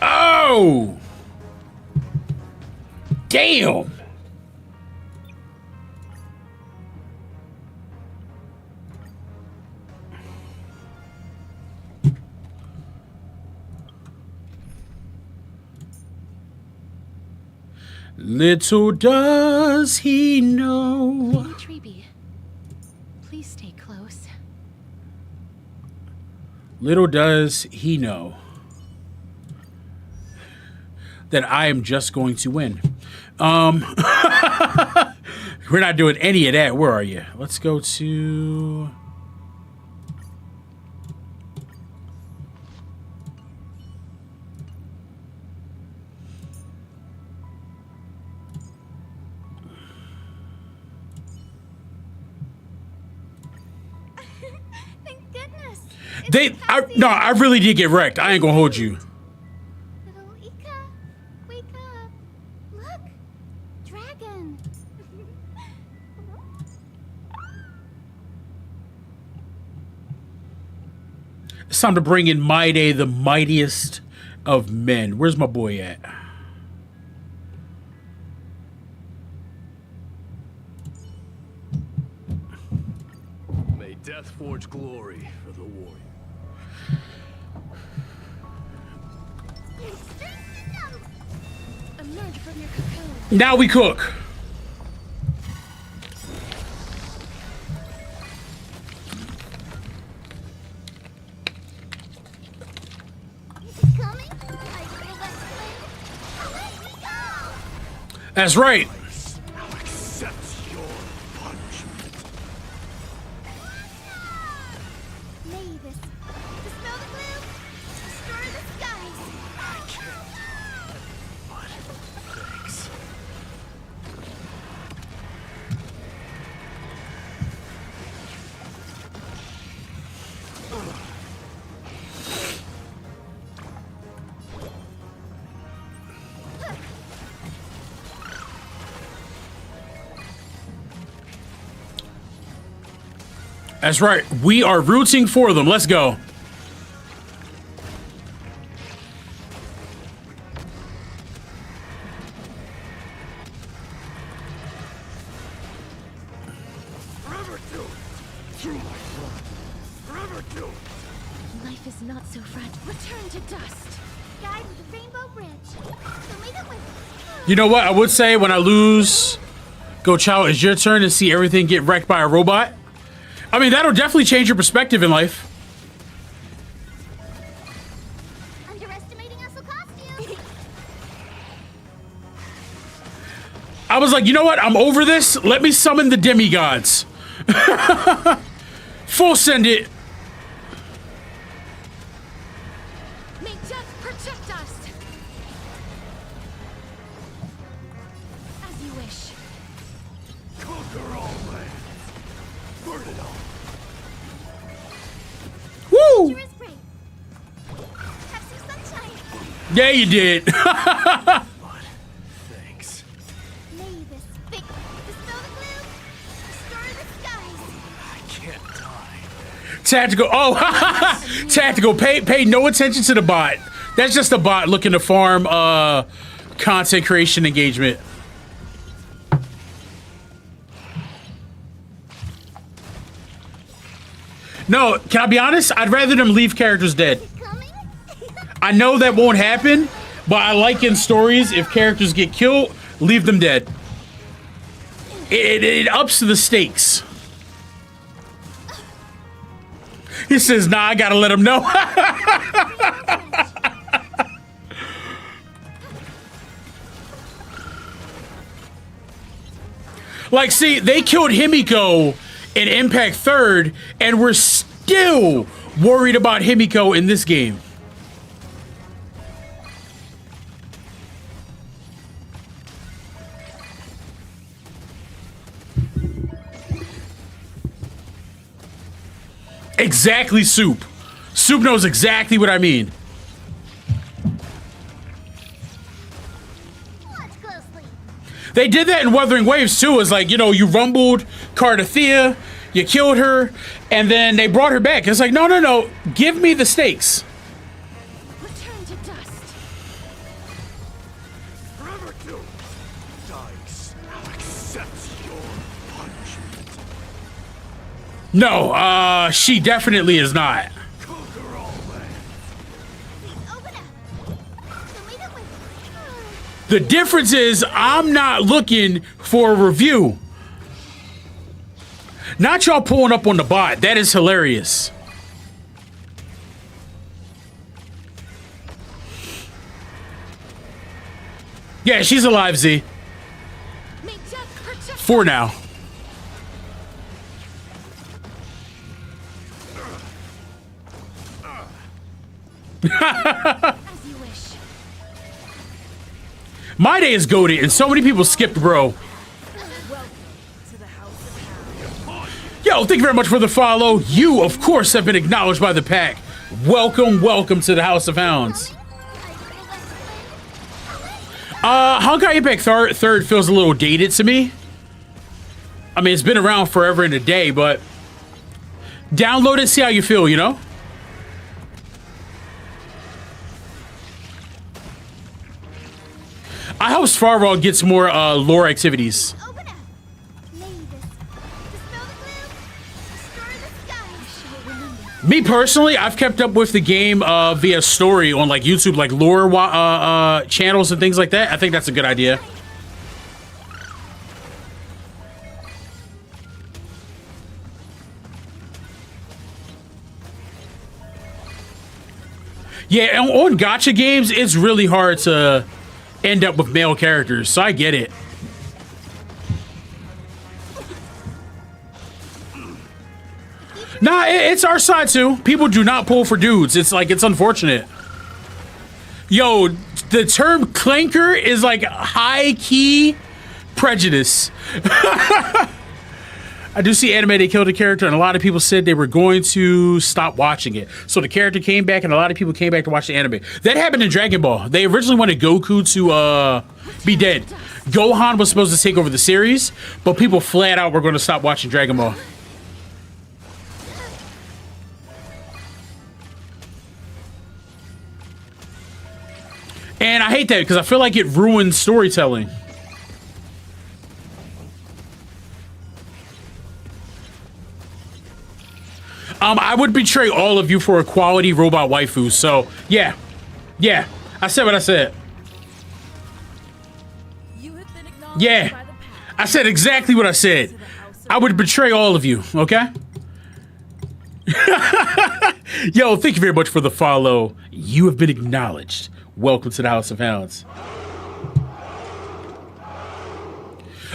Oh. Damn. Little does he know. Treeby, please stay close. Little does he know that I am just going to win. We're not doing any of that. Where are you? Let's go to... Thank goodness. I really did get wrecked. I ain't gonna hold you. Little Ika, wake up. Look, dragon. It's time to bring in Mayday, the mightiest of men. Where's my boy at? May death forge glory for the warrior. Emerge from your cocoon. Now we cook. Is it coming? I will let you in. Let me go. That's right. Now accept your punishment. Mavis, dispel the gloom, destroy the skies. I can't. But thanks. That's right. We are rooting for them. Let's go. Forever do it. Through my blood. Forever do it. Life is not so fragile. Return to dust. Guide with the rainbow bridge. Fill me the with. You know what? I would say when I lose, go Chow, it's your turn to see everything get wrecked by a robot. I mean, that'll definitely change your perspective in life. Underestimating us will cost you. I was like, you know what? I'm over this. Let me summon the demigods. Full send it. May death protect us. As you wish. Conquer all land. Burn it all. Woo! Sure is great. Have some sunshine. Yeah, you did. But thanks. Mavis, big, dispel the gloom, destroy the skies. I can't die. Tactical. Oh, tactical. Pay no attention to the bot. That's just a bot looking to farm content creation engagement. No, can I be honest? I'd rather them leave characters dead. Coming? I know that won't happen, but I like in stories, if characters get killed, leave them dead. It ups the stakes. He says, nah, I gotta let him know. Like, see, they killed Himiko in Impact 3rd, and we're still worried about Himiko in this game. Exactly, Soup. Soup knows exactly what I mean. Watch closely. They did that in Wuthering Waves too. It's like, you know, you rumbled Cardathea, you killed her, and then they brought her back. It's like, no, no, no. Give me the stakes. Return to dust. Forever doomed. Dice accepts your punishment. No, she definitely is not. Conquer all land. Open up. Immediately. The difference is I'm not looking for a review. Not y'all pulling up on the bot. That is hilarious. Yeah, she's alive, Z. May death protect. For now. As you wish. My day is goated, and so many people skipped, bro. Welcome to the House of Hound. Yo, thank you very much for the follow. You, of course, have been acknowledged by the pack. Welcome, welcome to the House of Hounds. Honkai Impact third feels a little dated to me. I mean, it's been around forever and a day, but download it, see how you feel, you know? I hope Svarval gets more lore activities. Open up. Mavis. Dispel the gloom. Destroy the skies. Me personally, I've kept up with the game via story on like YouTube, like lore channels and things like that. I think that's a good idea. Yeah, on gacha games, it's really hard to end up with male characters, so I get it. Nah, it's our side too. People do not pull for dudes. It's like, it's unfortunate. Yo, the term clanker is like high key prejudice. I do see anime, they killed a character, and a lot of people said they were going to stop watching it. So the character came back, and a lot of people came back to watch the anime. That happened in Dragon Ball. They originally wanted Goku to be dead. Gohan was supposed to take over the series, but people flat out were going to stop watching Dragon Ball. And I hate that because I feel like it ruins storytelling. I would betray all of you for a quality robot waifu. So, yeah. Yeah. I said what I said. You have been acknowledged Yeah. by the pack. I said exactly what I said. I would betray all of you, okay? Yo, thank you very much for the follow. You have been acknowledged. Welcome to the House of Hounds.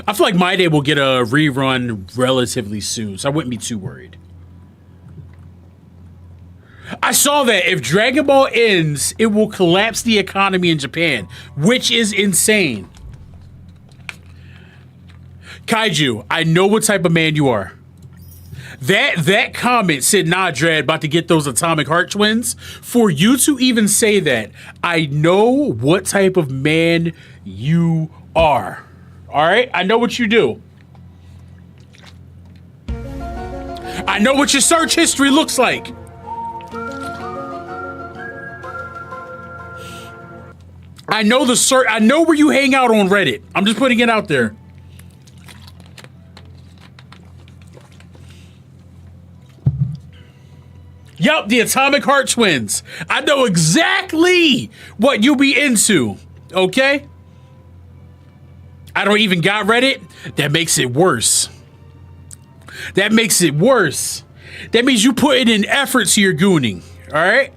I feel like My Day will get a rerun relatively soon, so I wouldn't be too worried. I saw that if Dragon Ball ends, it will collapse the economy in Japan, which is insane. Kaiju, I know what type of man you are. That comment said, nah, Dredd, about to get those atomic heart twins. For you to even say that, I know what type of man you are. All right? I know what you do. I know what your search history looks like. I know I know where you hang out on Reddit. I'm just putting it out there. Yup, the Atomic Heart Twins. I know exactly what you be into, okay? I don't even got Reddit. That makes it worse. That makes it worse. That means you putting in effort to your gooning, all right?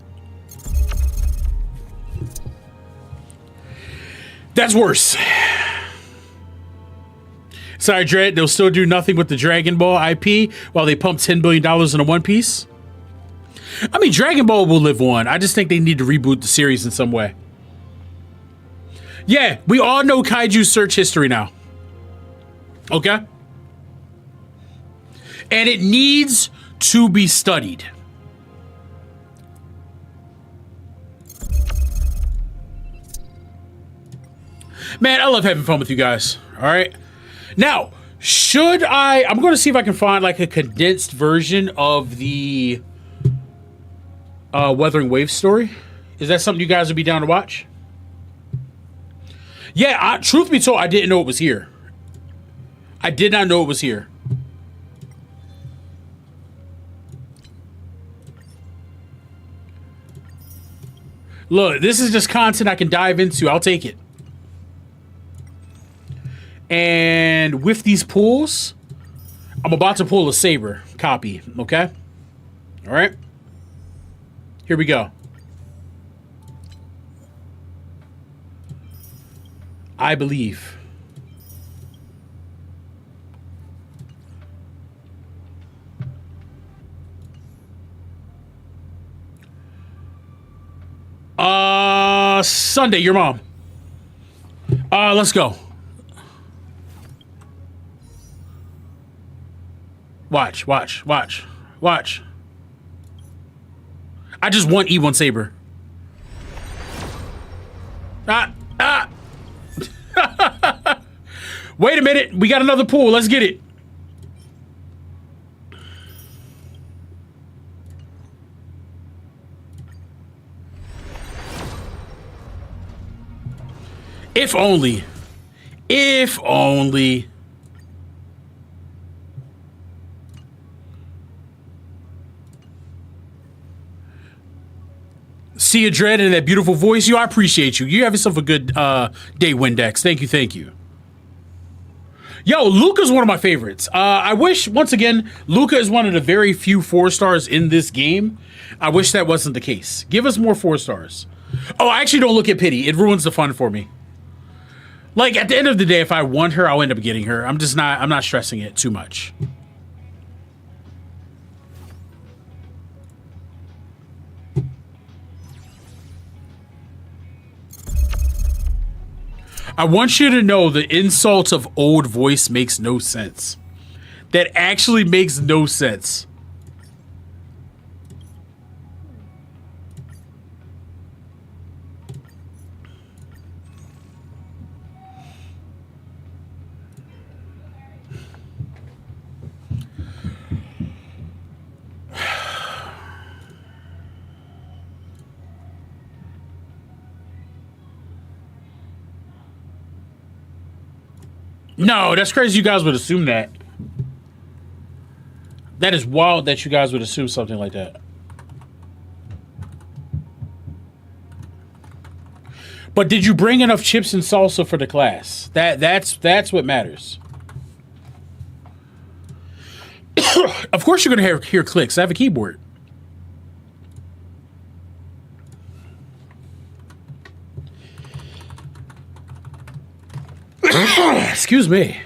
That's worse. Sorry, Dredd, they'll still do nothing with the Dragon Ball IP while they pump $10 billion into One Piece. I mean, Dragon Ball will live on. I just think they need to reboot the series in some way. Yeah, we all know Kaiju search history now. Okay? And it needs to be studied. Man, I love having fun with you guys. All right? Now, I'm going to see if I can find like a condensed version of the Wuthering Waves story. Is that something you guys would be down to watch? Yeah, truth be told, I didn't know it was here. I did not know it was here. Look, this is just content I can dive into. I'll take it. And with these pulls, I'm about to pull a Saber copy, okay? All right. Here we go. I believe. Sunday, your mom. Let's go. Watch. I just want E1 Saber. Wait a minute. We got another pool. Let's get it. If only. If only. See you, Dredd, and that beautiful voice. I appreciate you. You have yourself a good day, Windex. Thank you. Yo, Luca's one of my favorites. I wish, once again, Luca is one of the very few 4 stars in this game. I wish that wasn't the case. Give us more 4 stars. Oh, I actually don't look at pity. It ruins the fun for me. Like, at the end of the day, if I want her, I'll end up getting her. I'm not stressing it too much. I want you to know the insult of old voice makes no sense. That actually makes no sense. No, that's crazy you guys would assume that. That is wild that you guys would assume something like that. But did you bring enough chips and salsa for the class? That's what matters. Of course you're going to hear clicks. I have a keyboard. Excuse me.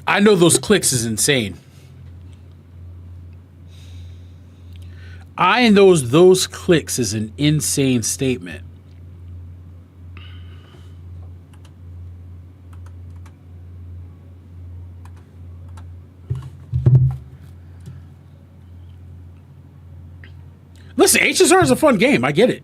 I know those clicks is insane. I know those clicks is an insane statement. Listen, HSR is a fun game. I get it.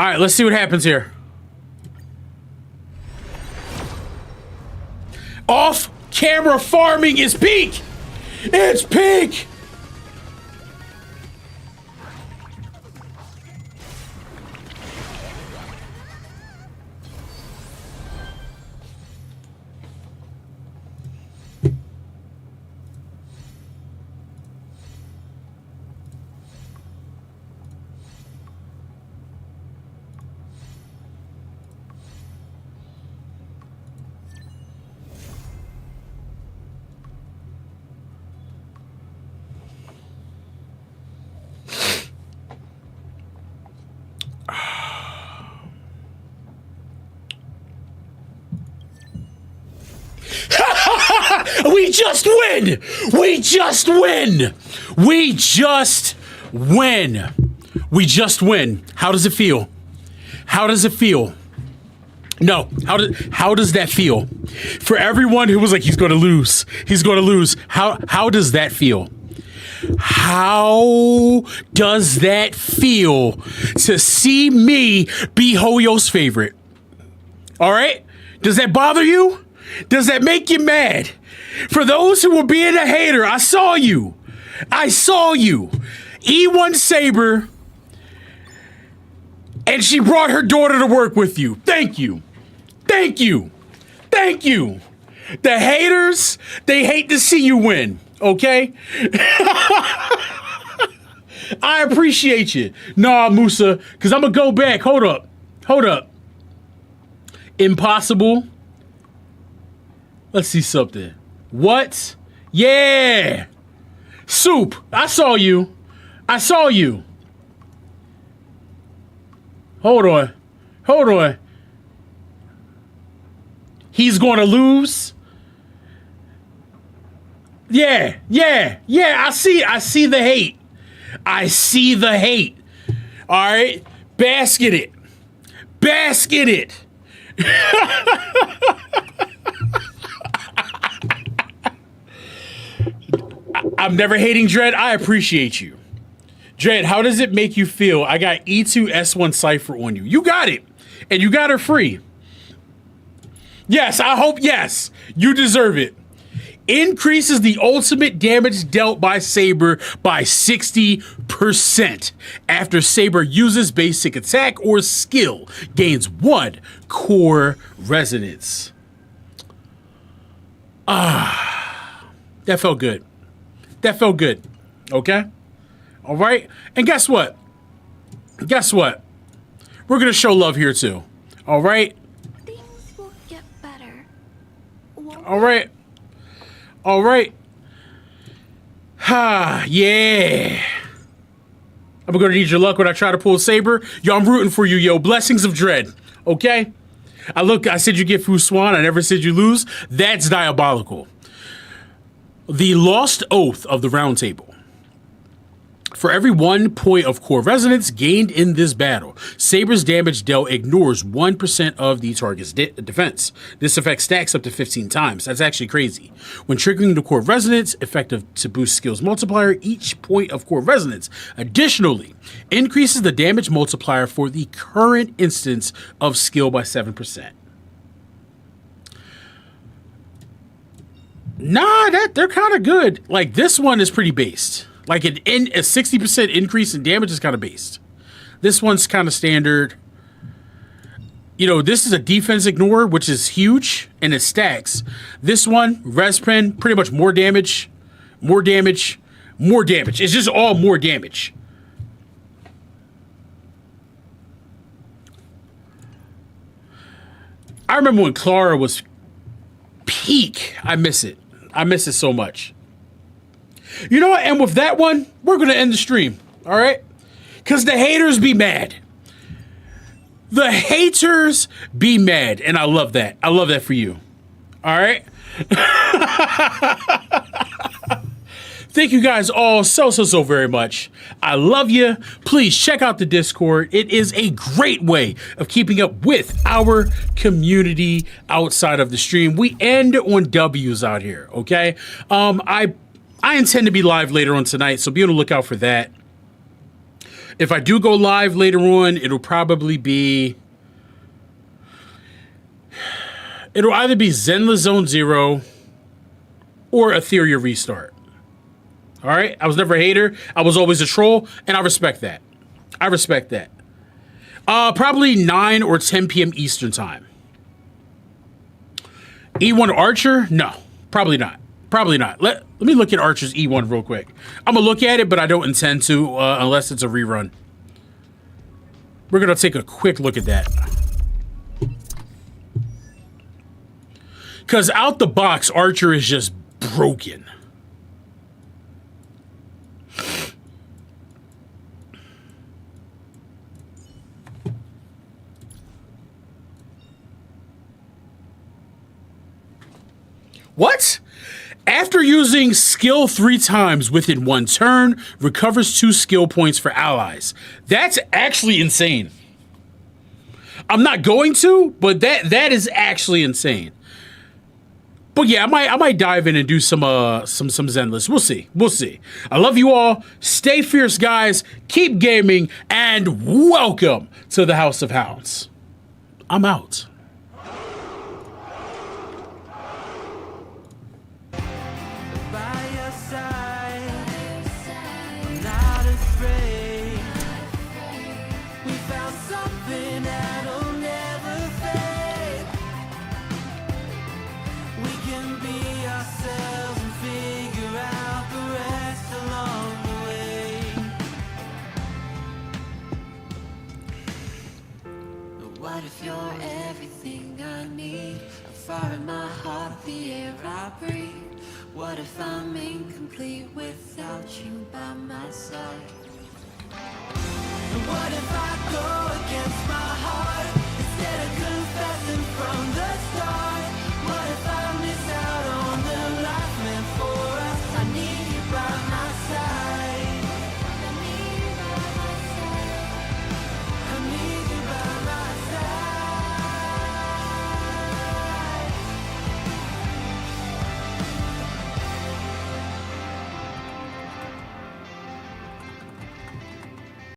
All right, let's see what happens here. Off-camera farming is peak. It's peak. We just win! We just win! We just win! We just win. How does it feel? How does it feel? No, how does that feel? For everyone who was like, he's gonna lose. He's gonna lose. How does that feel? How does that feel to see me be Hoyo's favorite? All right? Does that bother you? Does that make you mad? For those who were being a hater, I saw you. I saw you. E1 Saber, and she brought her daughter to work with you. Thank you. Thank you. Thank you. The haters, they hate to see you win, okay? I appreciate you. Nah, Musa, because I'm going to go back. Hold up. Hold up. Impossible. Let's see something. What? Yeah. Soup. I saw you. I saw you. Hold on. Hold on. He's going to lose. Yeah. Yeah. Yeah. I see the hate. I see the hate. All right. Basket it. Basket it. I'm never hating Dredd. I appreciate you. Dredd, how does it make you feel? I got E2 S1 Cypher on you. You got it. And you got her free. Yes, I hope, yes. You deserve it. Increases the ultimate damage dealt by Saber by 60% after Saber uses basic attack or skill. Gains 1 core resonance. That felt good. That felt good. Okay? All right? And guess what? Guess what? We're going to show love here too. All right? Things will get better. All right. All right. Yeah. I'm going to need your luck when I try to pull Saber. Yo, I'm rooting for you, yo. Blessings of Dredd. Okay? I said you get Fu Swan. I never said you lose. That's diabolical. The Lost Oath of the Round Table. For every 1 point of core resonance gained in this battle, Saber's damage dealt ignores 1% of the target's defense. This effect stacks up to 15 times. That's actually crazy. When triggering the core resonance, effective to boost skills multiplier, each point of core resonance additionally increases the damage multiplier for the current instance of skill by 7%. Nah, they're kind of good. Like, this one is pretty based. Like, a 60% increase in damage is kind of based. This one's kind of standard. You know, this is a defense ignore, which is huge, and it stacks. This one, res pen, pretty much more damage, more damage, more damage. It's just all more damage. I remember when Clara was peak. I miss it. I miss it so much. You know what? And with that one, we're going to end the stream. All right? Because the haters be mad. The haters be mad. And I love that. I love that for you. All right? Thank you guys all so very much. I love you. Please check out the Discord. It is a great way of keeping up with our community outside of the stream. We end on W's out here, okay? I intend to be live later on tonight, so be on the lookout for that. If I do go live later on, it'll probably be... It'll either be Zenless Zone Zero or Etheria Restart. All right? I was never a hater. I was always a troll, and I respect that. I respect that. Probably 9 or 10 p.m. Eastern time. E1 Archer? No, probably not. Probably not. Let me look at Archer's E1 real quick. I'm going to look at it, but I don't intend to unless it's a rerun. We're going to take a quick look at that. Because out the box, Archer is just broken. What? After using skill 3 times within 1 turn, recovers 2 skill points for allies. That's actually insane. I'm not going to, but that is actually insane. But yeah, I might dive in and do some Zenless. We'll see. We'll see. I love you all. Stay fierce, guys. Keep gaming, and welcome to the House of Hounds. I'm out. By your side, I'm not afraid. We found something that'll never fade. We can be ourselves and figure out the rest along the way. What if you're everything I need? A fire in my heart, the air I breathe. What if I'm incomplete without you by my side? And what if I go against my heart instead of